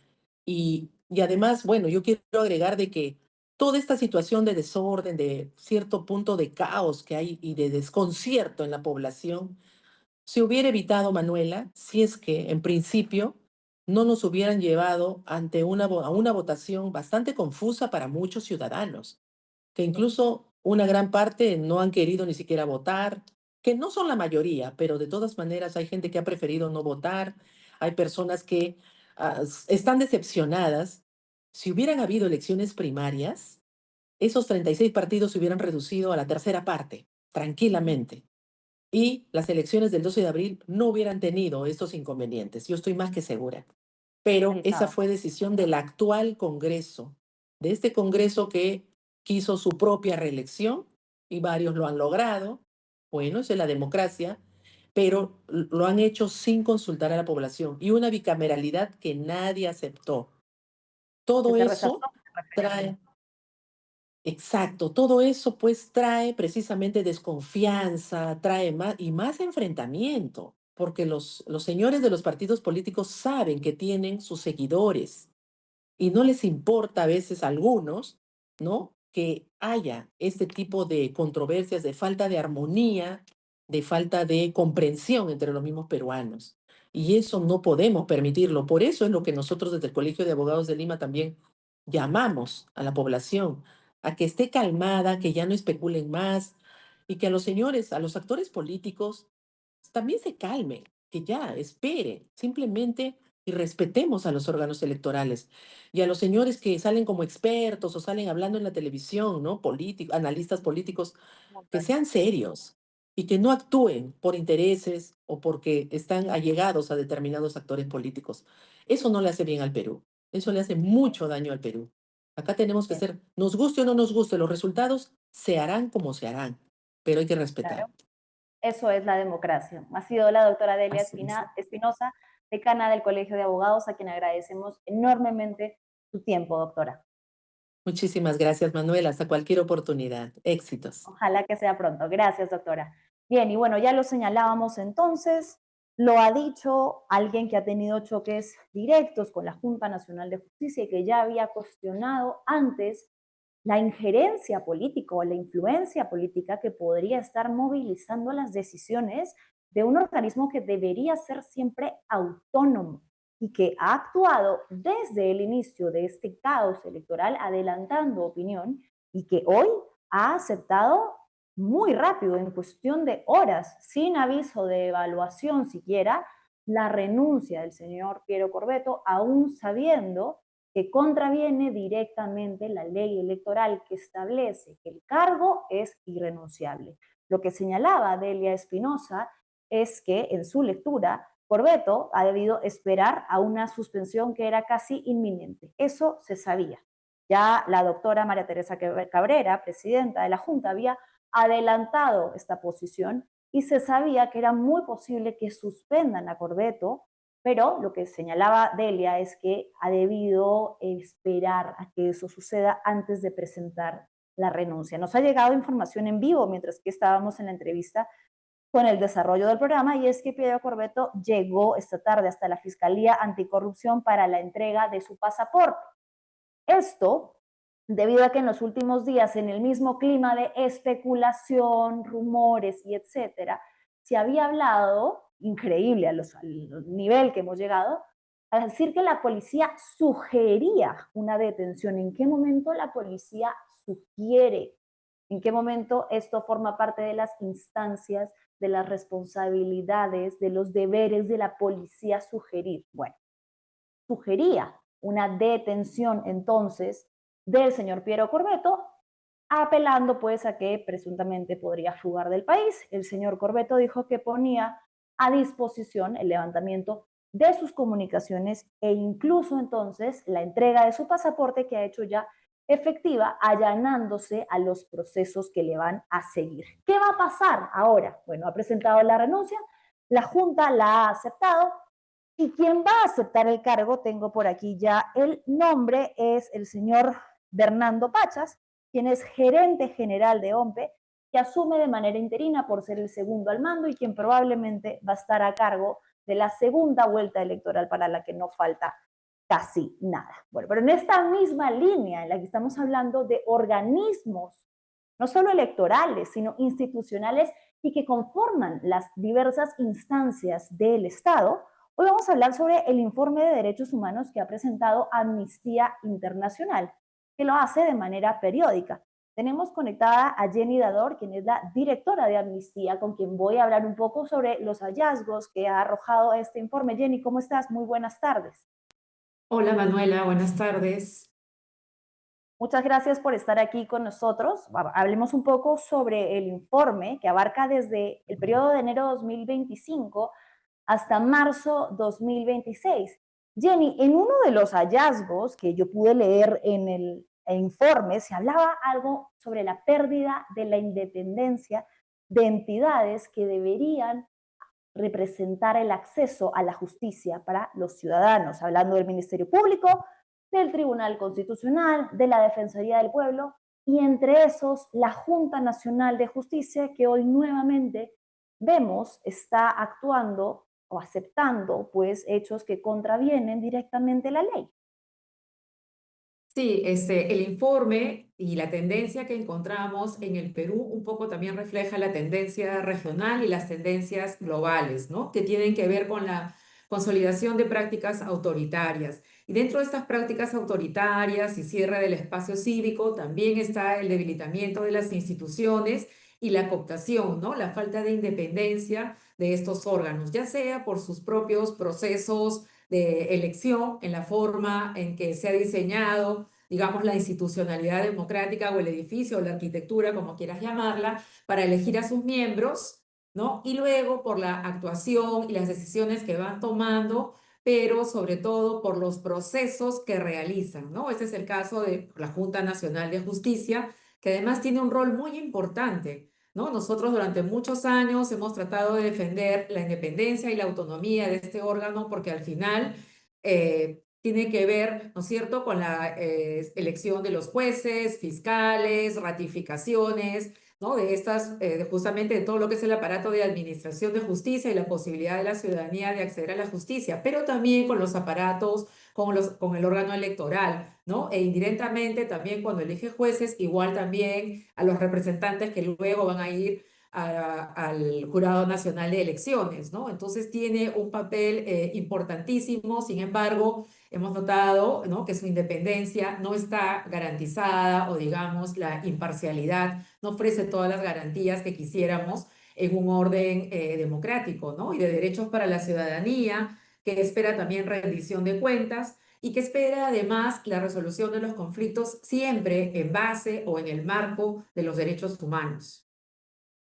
Y además, bueno, yo quiero agregar de que toda esta situación de desorden, de cierto punto de caos que hay y de desconcierto en la población, se hubiera evitado, Manuela, si es que en principio no nos hubieran llevado ante a una votación bastante confusa para muchos ciudadanos, que incluso una gran parte no han querido ni siquiera votar, que no son la mayoría, pero de todas maneras hay gente que ha preferido no votar, hay personas que están decepcionadas. Si hubieran habido elecciones primarias, esos 36 partidos se hubieran reducido a la tercera parte, tranquilamente. Y las elecciones del 12 de abril no hubieran tenido estos inconvenientes. Yo estoy más que segura. Pero El esa caos. fue decisión del actual Congreso, de este Congreso que quiso su propia reelección y varios lo han logrado. Bueno, eso es la democracia, pero lo han hecho sin consultar a la población y una bicameralidad que nadie aceptó. Que Todo se rechazó eso el referéndum. trae, exacto, todo eso pues trae precisamente desconfianza, trae más y más enfrentamiento, porque los señores de los partidos políticos saben que tienen sus seguidores y no les importa a veces a algunos, ¿no? Que haya este tipo de controversias, de falta de armonía, de falta de comprensión entre los mismos peruanos. Y eso no podemos permitirlo. Por eso es lo que nosotros desde el Colegio de Abogados de Lima también llamamos a la población a que esté calmada, que ya no especulen más, y que a los señores, a los actores políticos, también se calmen, que ya esperen, simplemente y respetemos a los órganos electorales y a los señores que salen como expertos o salen hablando en la televisión, ¿no? Analistas políticos, que Montón. sean serios y que no actúen por intereses o porque están allegados a determinados actores políticos. Eso no le hace bien al Perú. Eso le hace mucho daño al Perú. Acá tenemos que Bien, ser, nos guste o no nos guste, los resultados se harán como se harán, pero hay que claro. respetar. Eso es la democracia. Ha sido la doctora Delia Así es. Espinosa, decana del Colegio de Abogados, a quien agradecemos enormemente su tiempo, doctora. Muchísimas gracias, Manuel. Hasta cualquier oportunidad. Éxitos. Ojalá que sea pronto. Gracias, doctora. Bien, y bueno, ya lo señalábamos entonces, lo ha dicho alguien que ha tenido choques directos con la Junta Nacional de Justicia y que ya había cuestionado antes la injerencia política o la influencia política que podría estar movilizando las decisiones de un organismo que debería ser siempre autónomo y que ha actuado desde el inicio de este caos electoral adelantando opinión y que hoy ha aceptado muy rápido, en cuestión de horas, sin aviso de evaluación siquiera, la renuncia del señor Piero Corbeto, aún sabiendo que contraviene directamente la ley electoral que establece que el cargo es irrenunciable. Lo que señalaba Delia Espinosa es que en su lectura Corbeto ha debido esperar a una suspensión que era casi inminente. Eso se sabía. Ya la doctora María Teresa Cabrera, presidenta de la Junta, había adelantado esta posición y se sabía que era muy posible que suspendan a Corbeto, pero lo que señalaba Delia es que ha debido esperar a que eso suceda antes de presentar la renuncia. Nos ha llegado información en vivo mientras que estábamos en la entrevista con el desarrollo del programa y es que Piero Corbeto llegó esta tarde hasta la Fiscalía Anticorrupción para la entrega de su pasaporte. Esto debido a que en los últimos días, en el mismo clima de especulación, rumores y etcétera, se había hablado, increíble al nivel que hemos llegado, a decir que la policía sugería una detención. ¿En qué momento la policía sugiere? ¿En qué momento esto forma parte de las instancias, de las responsabilidades, de los deberes de la policía sugerir? Bueno, sugería una detención entonces del señor Piero Corbeto, apelando pues a que presuntamente podría fugar del país. El señor Corbeto dijo que ponía a disposición el levantamiento de sus comunicaciones e incluso entonces la entrega de su pasaporte que ha hecho ya efectiva, allanándose a los procesos que le van a seguir. ¿Qué va a pasar ahora? Bueno, ha presentado la renuncia, la Junta la ha aceptado, y quien va a aceptar el cargo, tengo por aquí ya el nombre, es el señor Bernardo Pachas, quien es gerente general de OMPE, que asume de manera interina por ser el segundo al mando y quien probablemente va a estar a cargo de la segunda vuelta electoral para la que no falta casi nada. Bueno, pero en esta misma línea en la que estamos hablando de organismos, no solo electorales, sino institucionales y que conforman las diversas instancias del Estado, hoy vamos a hablar sobre el informe de derechos humanos que ha presentado Amnistía Internacional, que lo hace de manera periódica. Tenemos conectada a Jenny Dador, quien es la directora de Amnistía, con quien voy a hablar un poco sobre los hallazgos que ha arrojado este informe. Jenny, ¿cómo estás? Muy buenas tardes. Hola Manuela, buenas tardes. Muchas gracias por estar aquí con nosotros. Hablemos un poco sobre el informe que abarca desde el periodo de enero 2025 hasta marzo 2026. Jenny, en uno de los hallazgos que yo pude leer en el informe, se hablaba algo sobre la pérdida de la independencia de entidades que deberían representar el acceso a la justicia para los ciudadanos, hablando del Ministerio Público, del Tribunal Constitucional, de la Defensoría del Pueblo y entre esos la Junta Nacional de Justicia que hoy nuevamente vemos está actuando o aceptando pues hechos que contravienen directamente la ley. Sí, el informe y la tendencia que encontramos en el Perú un poco también refleja la tendencia regional y las tendencias globales, ¿no? Que tienen que ver con la consolidación de prácticas autoritarias. Y dentro de estas prácticas autoritarias y cierre del espacio cívico también está el debilitamiento de las instituciones y la cooptación, ¿no? La falta de independencia de estos órganos, ya sea por sus propios procesos de elección, en la forma en que se ha diseñado, digamos, la institucionalidad democrática o el edificio o la arquitectura, como quieras llamarla, para elegir a sus miembros, ¿no? Y luego por la actuación y las decisiones que van tomando, pero sobre todo por los procesos que realizan, ¿no? Este es el caso de la Junta Nacional de Justicia, que además tiene un rol muy importante, ¿no? Nosotros durante muchos años hemos tratado de defender la independencia y la autonomía de este órgano porque al final tiene que ver, ¿no es cierto?, con la elección de los jueces, fiscales, ratificaciones, ¿no? De estas, justamente de todo lo que es el aparato de administración de justicia y la posibilidad de la ciudadanía de acceder a la justicia, pero también con los aparatos, con el órgano electoral, ¿no? E indirectamente también cuando elige jueces, igual también a los representantes que luego van a ir al Jurado Nacional de Elecciones, ¿no? Entonces tiene un papel importantísimo, sin embargo, hemos notado, ¿no?, que su independencia no está garantizada o digamos la imparcialidad no ofrece todas las garantías que quisiéramos en un orden democrático, ¿no? Y de derechos para la ciudadanía, que espera también rendición de cuentas y que espera además la resolución de los conflictos siempre en base o en el marco de los derechos humanos.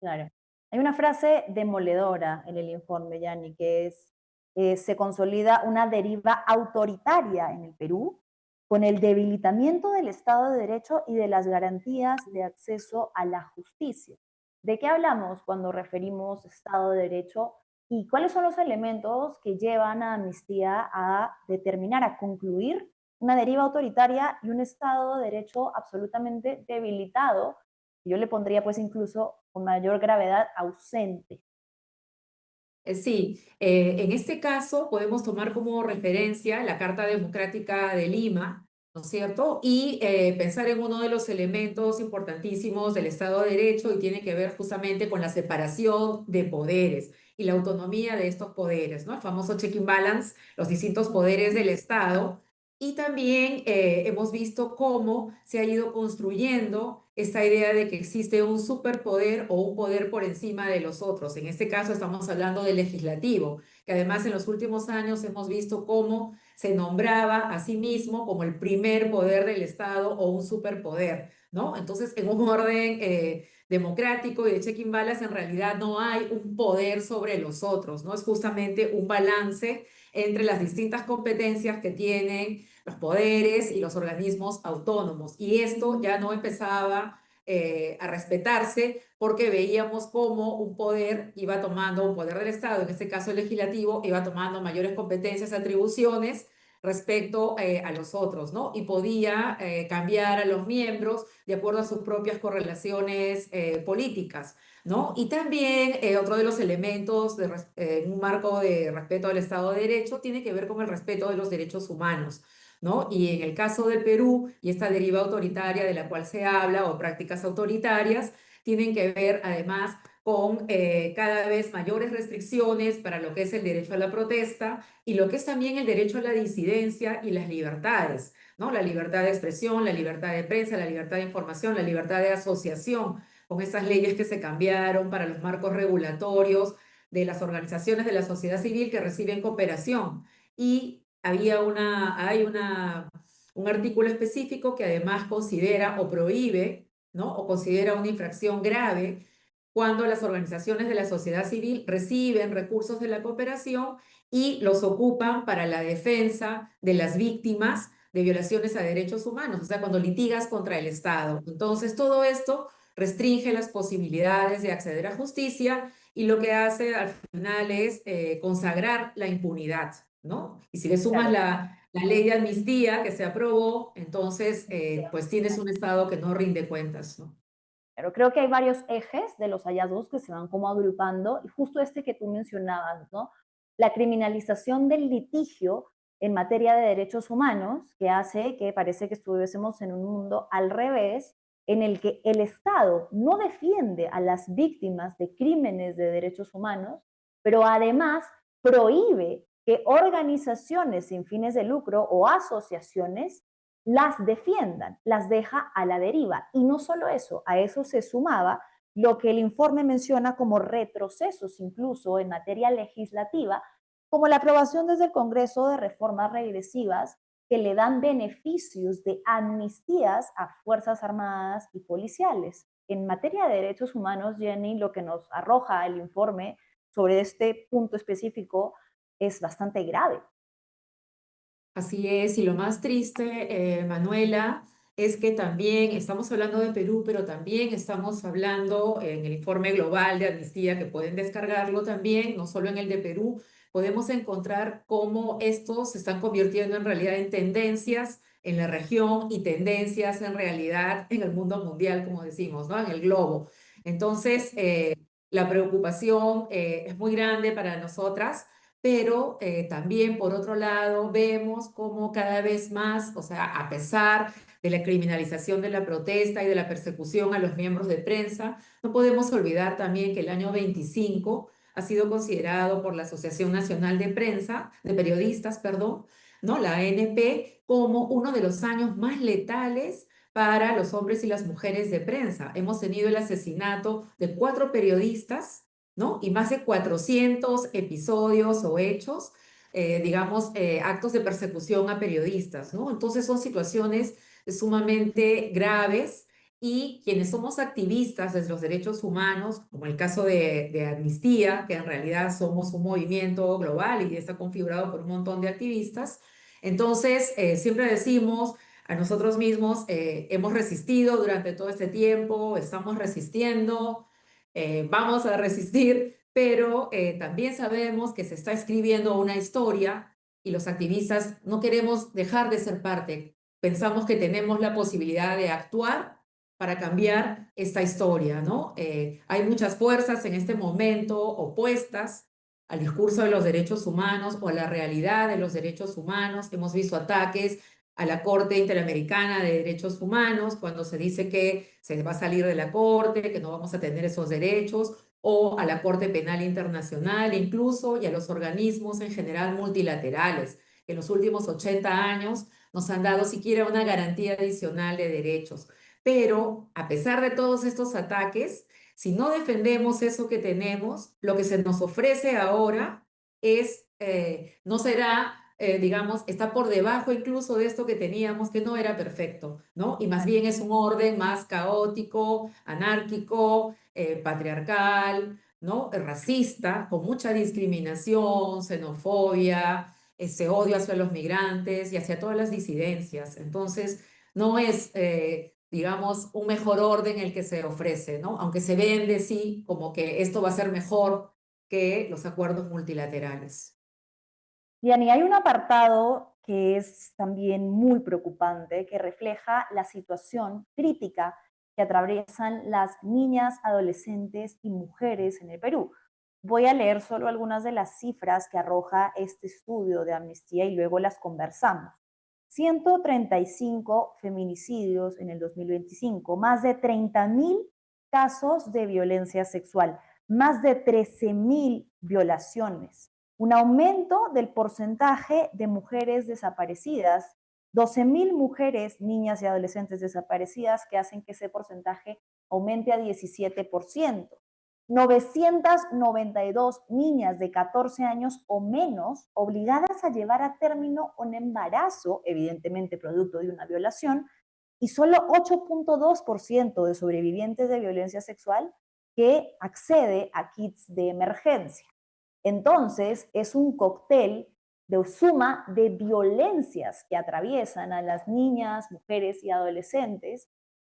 Claro. Hay una frase demoledora en el informe, Yanni, que es, se consolida una deriva autoritaria en el Perú con el debilitamiento del Estado de Derecho y de las garantías de acceso a la justicia. ¿De qué hablamos cuando referimos Estado de Derecho y cuáles son los elementos que llevan a Amnistía a determinar, a concluir una deriva autoritaria y un Estado de Derecho absolutamente debilitado? Yo le pondría pues incluso con mayor gravedad ausente. Sí, en este caso podemos tomar como referencia la Carta Democrática de Lima, ¿no es cierto? Y pensar en uno de los elementos importantísimos del Estado de Derecho y tiene que ver justamente con la separación de poderes y la autonomía de estos poderes, ¿no? El famoso check and balance, los distintos poderes Ujú. del Estado. Y también hemos visto cómo se ha ido construyendo esta idea de que existe un superpoder o un poder por encima de los otros. En este caso estamos hablando del legislativo, que además en los últimos años hemos visto cómo se nombraba a sí mismo como el primer poder del Estado o un superpoder, ¿no? Entonces, en un orden democrático y de check and balance, en realidad no hay un poder sobre los otros, ¿no? Es justamente un balance entre las distintas competencias que tienen los poderes y los organismos autónomos. Y esto ya no empezaba a respetarse porque veíamos cómo un poder iba tomando, un poder del Estado, en este caso el legislativo, iba tomando mayores competencias, atribuciones respecto a los otros, ¿no? Y podía cambiar a los miembros de acuerdo a sus propias correlaciones políticas, ¿no? Y también otro de los elementos en un marco de respeto al Estado de Derecho tiene que ver con el respeto de los derechos humanos, ¿no? Y en el caso del Perú y esta deriva autoritaria de la cual se habla o prácticas autoritarias, tienen que ver además con cada vez mayores restricciones para lo que es el derecho a la protesta y lo que es también el derecho a la disidencia y las libertades, ¿no? La libertad de expresión, la libertad de prensa, la libertad de información, la libertad de asociación, con estas leyes que se cambiaron para los marcos regulatorios de las organizaciones de la sociedad civil que reciben cooperación. Y un artículo específico que además considera o prohíbe, ¿no?, o considera una infracción grave cuando las organizaciones de la sociedad civil reciben recursos de la cooperación y los ocupan para la defensa de las víctimas de violaciones a derechos humanos, o sea, cuando litigas contra el Estado. Entonces, todo esto restringe las posibilidades de acceder a justicia y lo que hace al final es consagrar la impunidad, ¿no? Y si le sumas Claro, la ley de amnistía que se aprobó, entonces pues tienes un Estado que no rinde cuentas, ¿no? pero creo que hay varios ejes de los hallazgos que se van como agrupando y justo este que tú mencionabas, ¿no? La criminalización del litigio en materia de derechos humanos, que hace que parece que estuviésemos en un mundo al revés, en el que el Estado no defiende a las víctimas de crímenes de derechos humanos, pero además prohíbe que organizaciones sin fines de lucro o asociaciones las defiendan, las deja a la deriva. Y no solo eso, a eso se sumaba lo que el informe menciona como retrocesos incluso en materia legislativa, como la aprobación desde el Congreso de reformas regresivas que le dan beneficios de amnistías a Fuerzas Armadas y policiales. En materia de derechos humanos, Jenny, lo que nos arroja el informe sobre este punto específico es bastante grave. Así es, y lo más triste, Manuela, es que también estamos hablando de Perú, pero también estamos hablando en el informe global de amnistía, que pueden descargarlo también, no solo en el de Perú, podemos encontrar cómo estos se están convirtiendo en realidad en tendencias en la región y tendencias en realidad en el mundo mundial, como decimos, ¿no? En el globo. Entonces, la preocupación es muy grande para nosotras, pero también por otro lado vemos cómo cada vez más, o sea, a pesar de la criminalización de la protesta y de la persecución a los miembros de prensa, no podemos olvidar también que el año 25 ha sido considerado por la Asociación Nacional de Prensa, de Periodistas, perdón, ¿no? La ANP, como uno de los años más letales para los hombres y las mujeres de prensa. Hemos tenido el asesinato de 4 periodistas, ¿no? Y más de 400 episodios o hechos, digamos, actos de persecución a periodistas, ¿no? Entonces son situaciones sumamente graves y quienes somos activistas de los derechos humanos, como el caso de Amnistía, que en realidad somos un movimiento global y está configurado por un montón de activistas, entonces siempre decimos a nosotros mismos, hemos resistido durante todo este tiempo, estamos resistiendo, vamos a resistir, pero también sabemos que se está escribiendo una historia y los activistas no queremos dejar de ser parte. Pensamos que tenemos la posibilidad de actuar para cambiar esta historia, ¿no? Hay muchas fuerzas en este momento opuestas al discurso de los derechos humanos o a la realidad de los derechos humanos. Hemos visto ataques a la Corte Interamericana de Derechos Humanos, cuando se dice que se va a salir de la Corte, que no vamos a tener esos derechos, o a la Corte Penal Internacional incluso, y a los organismos en general multilaterales, que en los últimos 80 años nos han dado siquiera una garantía adicional de derechos. Pero a pesar de todos estos ataques, si no defendemos eso que tenemos, lo que se nos ofrece ahora no será digamos, está por debajo incluso de esto que teníamos, que no era perfecto, ¿no? Y más bien es un orden más caótico, anárquico, patriarcal, ¿no? Racista, con mucha discriminación, xenofobia, ese odio hacia los migrantes y hacia todas las disidencias. Entonces, no es, digamos, un mejor orden el que se ofrece, ¿no? Aunque se vende, sí, como que esto va a ser mejor que los acuerdos multilaterales. Bien, y hay un apartado que es también muy preocupante, que refleja la situación crítica que atraviesan las niñas, adolescentes y mujeres en el Perú. Voy a leer solo algunas de las cifras que arroja este estudio de Amnistía y luego las conversamos. 135 feminicidios en el 2025, más de 30.000 casos de violencia sexual, más de 13.000 violaciones, un aumento del porcentaje de mujeres desaparecidas, 12.000 mujeres, niñas y adolescentes desaparecidas, que hacen que ese porcentaje aumente a 17%. 992 niñas de 14 años o menos obligadas a llevar a término un embarazo, evidentemente producto de una violación, y solo 8.2% de sobrevivientes de violencia sexual que accede a kits de emergencia. Entonces, es un cóctel de suma de violencias que atraviesan a las niñas, mujeres y adolescentes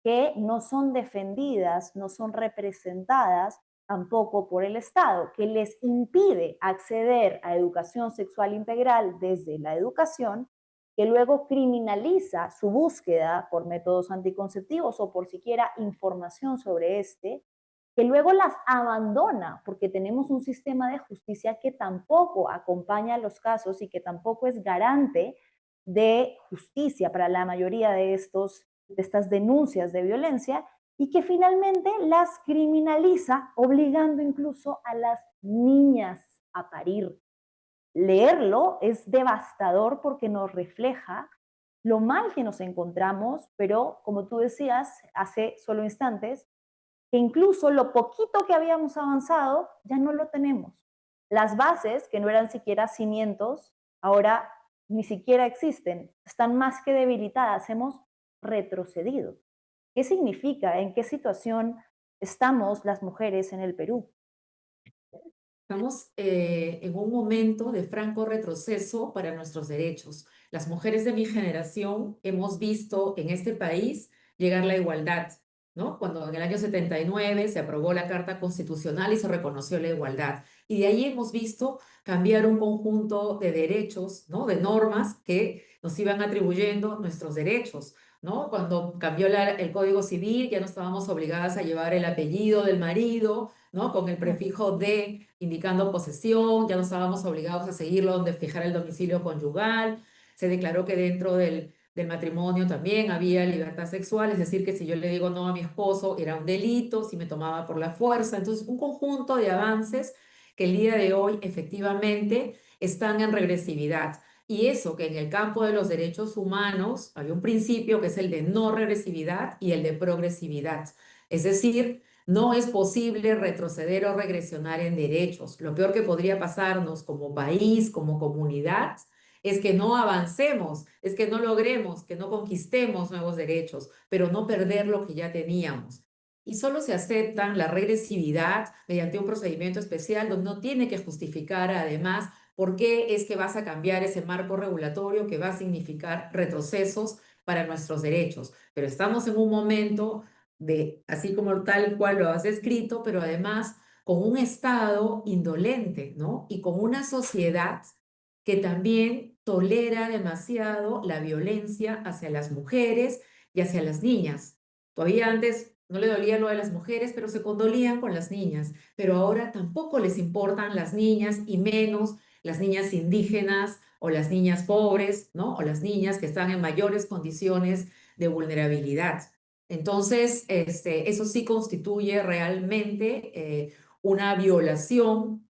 que no son defendidas, no son representadas tampoco por el Estado, que les impide acceder a educación sexual integral desde la educación, que luego criminaliza su búsqueda por métodos anticonceptivos o por siquiera información sobre este, que luego las abandona porque tenemos un sistema de justicia que tampoco acompaña los casos y que tampoco es garante de justicia para la mayoría de estas denuncias de violencia y que finalmente las criminaliza, obligando incluso a las niñas a parir. Leerlo es devastador porque nos refleja lo mal que nos encontramos, pero como tú decías hace solo instantes, que incluso lo poquito que habíamos avanzado ya no lo tenemos. Las bases, que no eran siquiera cimientos, ahora ni siquiera existen, están más que debilitadas, hemos retrocedido. ¿Qué significa? ¿En qué situación estamos las mujeres en el Perú? Estamos en un momento de franco retroceso para nuestros derechos. Las mujeres de mi generación hemos visto en este país llegar la igualdad, ¿no? Cuando en el año 79 se aprobó la Carta Constitucional y se reconoció la igualdad. Y de ahí hemos visto cambiar un conjunto de derechos, ¿no? De normas que nos iban atribuyendo nuestros derechos, ¿no? Cuando cambió el Código Civil, ya no estábamos obligadas a llevar el apellido del marido, ¿no? Con el prefijo de, indicando posesión, ya no estábamos obligados a seguirlo donde fijar el domicilio conyugal. Se declaró que dentro del matrimonio también había libertad sexual, es decir, que si yo le digo no a mi esposo era un delito, si me tomaba por la fuerza. Entonces, un conjunto de avances que el día de hoy efectivamente están en regresividad. Y eso que en el campo de los derechos humanos había un principio que es el de no regresividad y el de progresividad. Es decir, no es posible retroceder o regresionar en derechos. Lo peor que podría pasarnos como país, como comunidad, es que no avancemos, es que no logremos, que no conquistemos nuevos derechos, pero no perder lo que ya teníamos. Y solo se aceptan la regresividad mediante un procedimiento especial donde no tiene que justificar además por qué es que vas a cambiar ese marco regulatorio que va a significar retrocesos para nuestros derechos. Pero estamos en un momento de, así como tal cual lo has descrito, pero además con un Estado indolente, ¿no? Y con una sociedad que también tolera demasiado la violencia hacia las mujeres y hacia las niñas. Todavía antes no le dolía lo de las mujeres, pero se condolían con las niñas, pero ahora tampoco les importan las niñas y menos las niñas indígenas o las niñas pobres, ¿no? O las niñas que están en mayores condiciones de vulnerabilidad. Entonces, eso sí constituye realmente una violación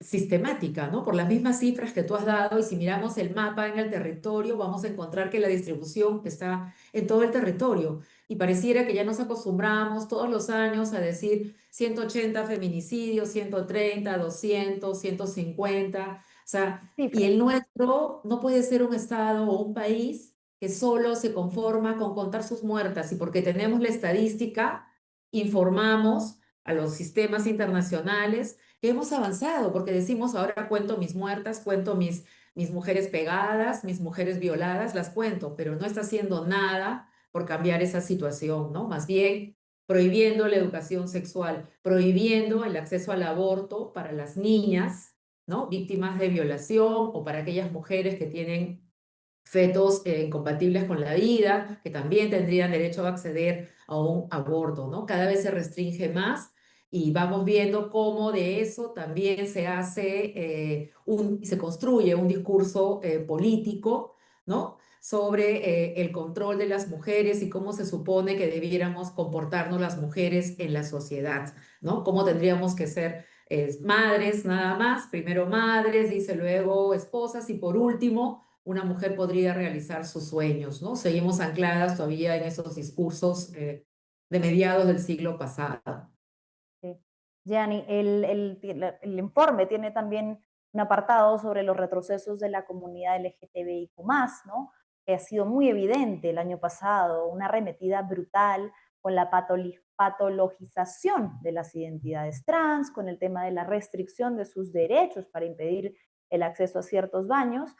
sistemática, ¿no? Por las mismas cifras que tú has dado, y si miramos el mapa en el territorio, vamos a encontrar que la distribución está en todo el territorio. Y pareciera que ya nos acostumbramos todos los años a decir 180 feminicidios, 130, 200, 150. O sea, y Cifras. el nuestro no puede ser un estado o un país que solo se conforma con contar sus muertas. Y porque tenemos la estadística, informamos a los sistemas internacionales que hemos avanzado, porque decimos, ahora cuento mis muertas, cuento mis mujeres pegadas, mis mujeres violadas, las cuento, pero no está haciendo nada por cambiar esa situación, ¿no? Más bien prohibiendo la educación sexual, prohibiendo el acceso al aborto para las niñas, ¿no? Víctimas de violación, o para aquellas mujeres que tienen fetos incompatibles con la vida, que también tendrían derecho a acceder a un aborto, ¿no? Cada vez se restringe más y vamos viendo cómo de eso también se hace se construye un discurso político, ¿no? Sobre el control de las mujeres y cómo se supone que debiéramos comportarnos las mujeres en la sociedad, ¿no? Cómo tendríamos que ser madres nada más, primero madres, dice luego esposas y por último una mujer podría realizar sus sueños, ¿no? Seguimos ancladas todavía en esos discursos de mediados del siglo pasado. Sí. Gianni, el informe tiene también un apartado sobre los retrocesos de la comunidad LGTBIQ+, ¿no? Que ha sido muy evidente el año pasado, una arremetida brutal con la patologización de las identidades trans, con el tema de la restricción de sus derechos para impedir el acceso a ciertos baños.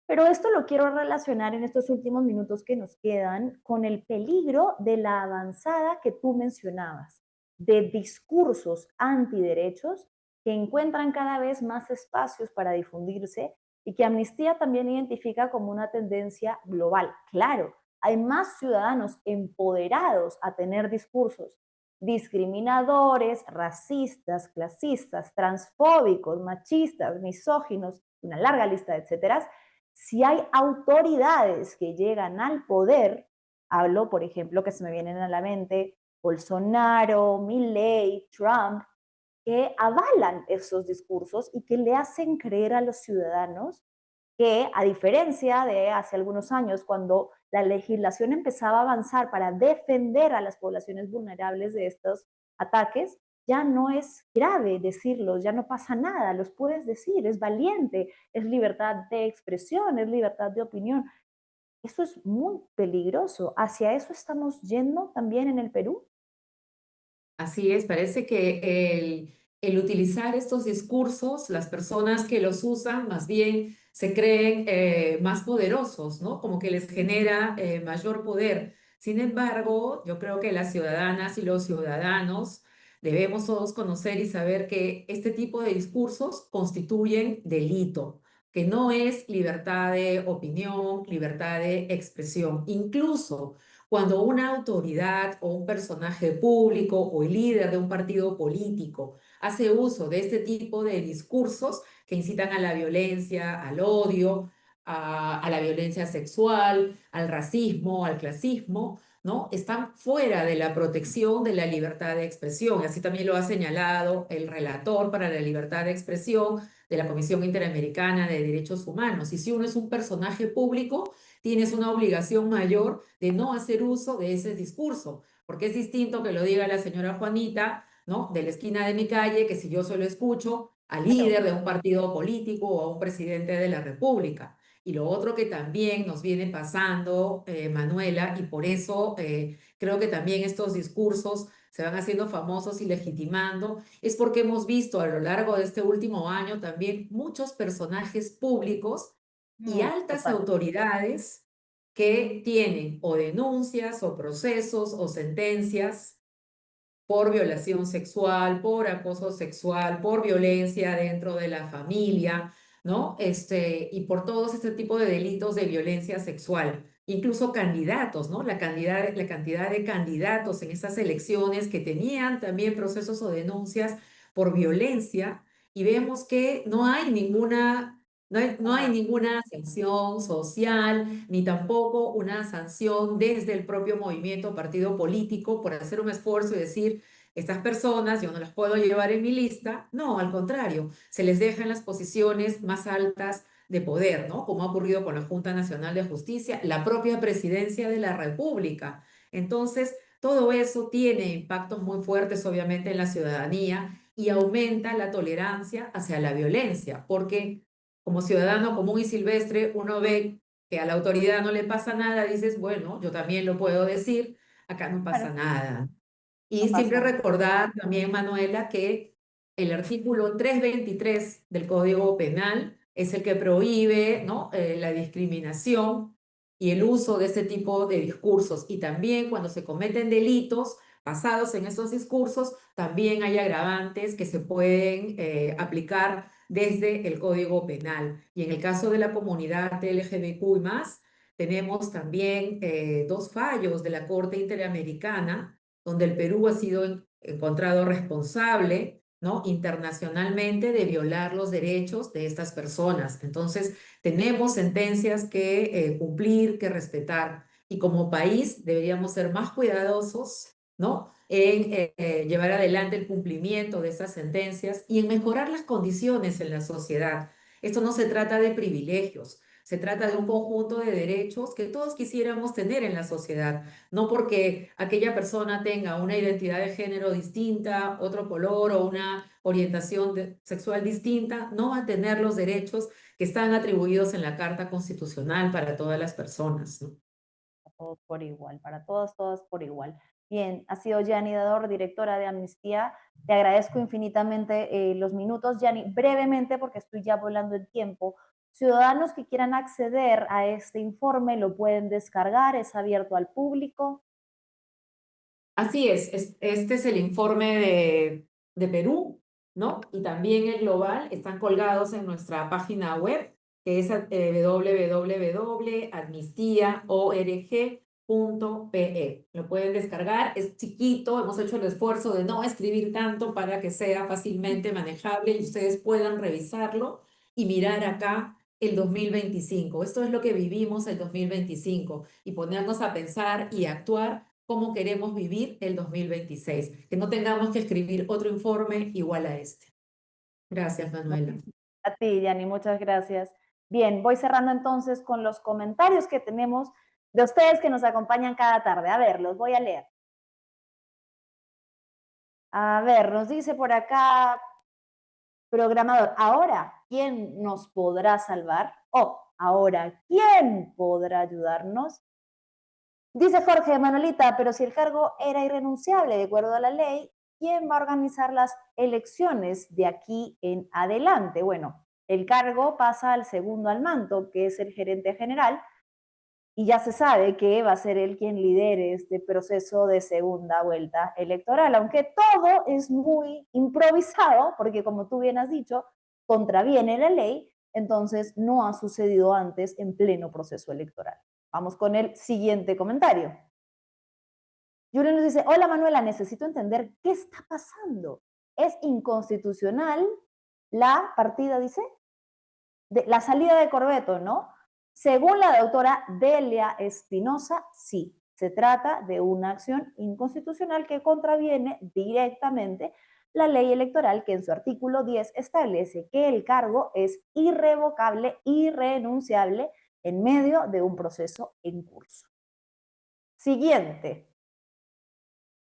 Pero esto lo quiero relacionar en estos últimos minutos que nos quedan con el peligro de la avanzada que tú mencionabas, de discursos antiderechos que encuentran cada vez más espacios para difundirse y que Amnistía también identifica como una tendencia global. Claro, hay más ciudadanos empoderados a tener discursos discriminadores, racistas, clasistas, transfóbicos, machistas, misóginos, una larga lista de etcétera. Si hay autoridades que llegan al poder, hablo, por ejemplo, que se me vienen a la mente Bolsonaro, Milei, Trump, que avalan esos discursos y que le hacen creer a los ciudadanos que, a diferencia de hace algunos años, cuando la legislación empezaba a avanzar para defender a las poblaciones vulnerables de estos ataques, ya no es grave decirlos, ya no pasa nada, los puedes decir, es valiente, es libertad de expresión, es libertad de opinión. Eso es muy peligroso. ¿Hacia eso estamos yendo también en el Perú? Así es, parece que el utilizar estos discursos, las personas que los usan más bien se creen más poderosos, ¿no? Como que les genera mayor poder. Sin embargo, yo creo que las ciudadanas y los ciudadanos debemos todos conocer y saber que este tipo de discursos constituyen delito, que no es libertad de opinión, libertad de expresión. Incluso cuando una autoridad o un personaje público o el líder de un partido político hace uso de este tipo de discursos que incitan a la violencia, al odio, a la violencia sexual, al racismo, al clasismo, ¿no? Están fuera de la protección de la libertad de expresión. Así también lo ha señalado el relator para la libertad de expresión de la Comisión Interamericana de Derechos Humanos. Y si uno es un personaje público, tienes una obligación mayor de no hacer uso de ese discurso, porque es distinto que lo diga la señora Juanita, ¿no? De la esquina de mi calle, que si yo solo escucho al Claro, líder de un partido político o a un presidente de la República. Y lo otro que también nos viene pasando, Manuela, y por eso creo que también estos discursos se van haciendo famosos y legitimando, es porque hemos visto a lo largo de este último año también muchos personajes públicos y altas total. autoridades que tienen o denuncias o procesos o sentencias por violación sexual, por acoso sexual, por violencia dentro de la familia, ¿no? Y por todos este tipo de delitos de violencia sexual. Incluso candidatos, ¿no? La cantidad de candidatos en esas elecciones que tenían también procesos o denuncias por violencia y vemos que no hay ninguna sanción social, ni tampoco una sanción desde el propio movimiento, partido político, por hacer un esfuerzo y decir, estas personas yo no las puedo llevar en mi lista. No, al contrario, se les deja en las posiciones más altas de poder, ¿no? Como ha ocurrido con la Junta Nacional de Justicia, la propia Presidencia de la República. Entonces, todo eso tiene impactos muy fuertes, obviamente, en la ciudadanía y aumenta la tolerancia hacia la violencia, porque como ciudadano común y silvestre, uno ve que a la autoridad no le pasa nada, dices, bueno, yo también lo puedo decir, acá no pasa Claro, nada. no Y siempre pasa nada. recordar también, Manuela, que el artículo 323 del Código Penal es el que prohíbe, ¿no? La discriminación y el uso de este tipo de discursos. Y también cuando se cometen delitos basados en esos discursos, también hay agravantes que se pueden aplicar desde el Código Penal. Y en el caso de la comunidad LGBTQ y más, tenemos también dos fallos de la Corte Interamericana donde el Perú ha sido encontrado responsable, ¿no? Internacionalmente de violar los derechos de estas personas. Entonces, tenemos sentencias que cumplir, que respetar. Y como país deberíamos ser más cuidadosos, ¿no? En llevar adelante el cumplimiento de estas sentencias y en mejorar las condiciones en la sociedad. Esto no se trata de privilegios, se trata de un conjunto de derechos que todos quisiéramos tener en la sociedad. No porque aquella persona tenga una identidad de género distinta, otro color o una orientación sexual distinta, no va a tener los derechos que están atribuidos en la Carta Constitucional para todas las personas, ¿no? Para todos por igual, para todas, todas por igual. Bien, ha sido Yanni Dador, directora de Amnistía. Te agradezco infinitamente los minutos, Yanni. Brevemente, porque estoy ya volando el tiempo, ciudadanos que quieran acceder a este informe lo pueden descargar, es abierto al público. Así este es el informe de Perú, ¿no? Y también el global están colgados en nuestra página web, que es www.amnistiaorg.pe. Lo pueden descargar, es chiquito, hemos hecho el esfuerzo de no escribir tanto para que sea fácilmente manejable y ustedes puedan revisarlo y mirar acá el 2025. Esto es lo que vivimos el 2025 y ponernos a pensar y actuar cómo queremos vivir el 2026, que no tengamos que escribir otro informe igual a este. Gracias, Manuela. A ti, Yanni, muchas gracias. Bien, voy cerrando entonces con los comentarios que tenemos de ustedes que nos acompañan cada tarde. A ver, los voy a leer. A ver, nos dice por acá, programador, ahora, ¿quién nos podrá salvar? O, ahora, ¿quién podrá ayudarnos? Dice Jorge, Manolita, pero si el cargo era irrenunciable de acuerdo a la ley, ¿quién va a organizar las elecciones de aquí en adelante? Bueno, el cargo pasa al segundo al mando, que es el gerente general, y ya se sabe que va a ser él quien lidere este proceso de segunda vuelta electoral, aunque todo es muy improvisado, porque como tú bien has dicho, contraviene la ley, entonces no ha sucedido antes en pleno proceso electoral. Vamos con el siguiente comentario. Julio nos dice, hola Manuela, necesito entender qué está pasando. ¿Es inconstitucional la partida, dice? De la salida de Corbeto, ¿no? Según la doctora Delia Espinosa, sí, se trata de una acción inconstitucional que contraviene directamente la ley electoral que en su artículo 10 establece que el cargo es irrevocable, irrenunciable en medio de un proceso en curso. Siguiente.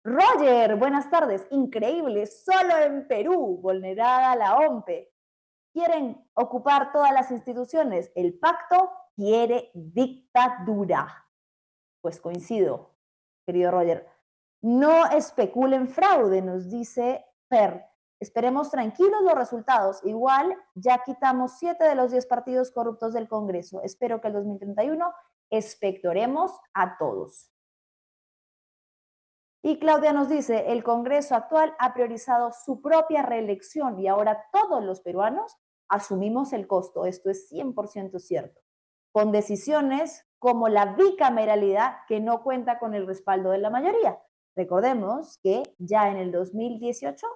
Roger, buenas tardes. Increíble, solo en Perú, vulnerada la OMPE. Quieren ocupar todas las instituciones. El pacto quiere dictadura. Pues coincido, querido Roger. No especulen fraude, nos dice Fer. Esperemos tranquilos los resultados. Igual ya quitamos 7 de los 10 partidos corruptos del Congreso. Espero que el 2031 espectoremos a todos. Y Claudia nos dice, el Congreso actual ha priorizado su propia reelección y ahora todos los peruanos asumimos el costo. Esto es 100% cierto. Con decisiones como la bicameralidad que no cuenta con el respaldo de la mayoría. Recordemos que ya en el 2018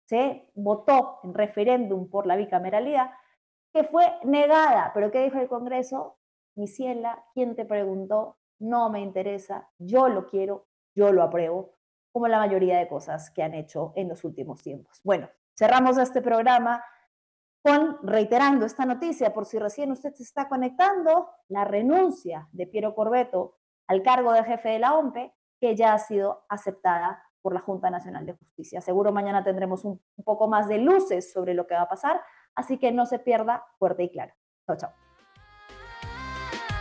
se votó en referéndum por la bicameralidad que fue negada. ¿Pero qué dijo el Congreso? Mi ciela, ¿quién te preguntó? No me interesa, yo lo quiero, yo lo apruebo, como la mayoría de cosas que han hecho en los últimos tiempos. Bueno, cerramos este programa reiterando esta noticia, por si recién usted se está conectando, la renuncia de Piero Corbeto al cargo de jefe de la OMPE, que ya ha sido aceptada por la Junta Nacional de Justicia. Seguro mañana tendremos un poco más de luces sobre lo que va a pasar, así que no se pierda Fuerte y Claro. Chao, chao.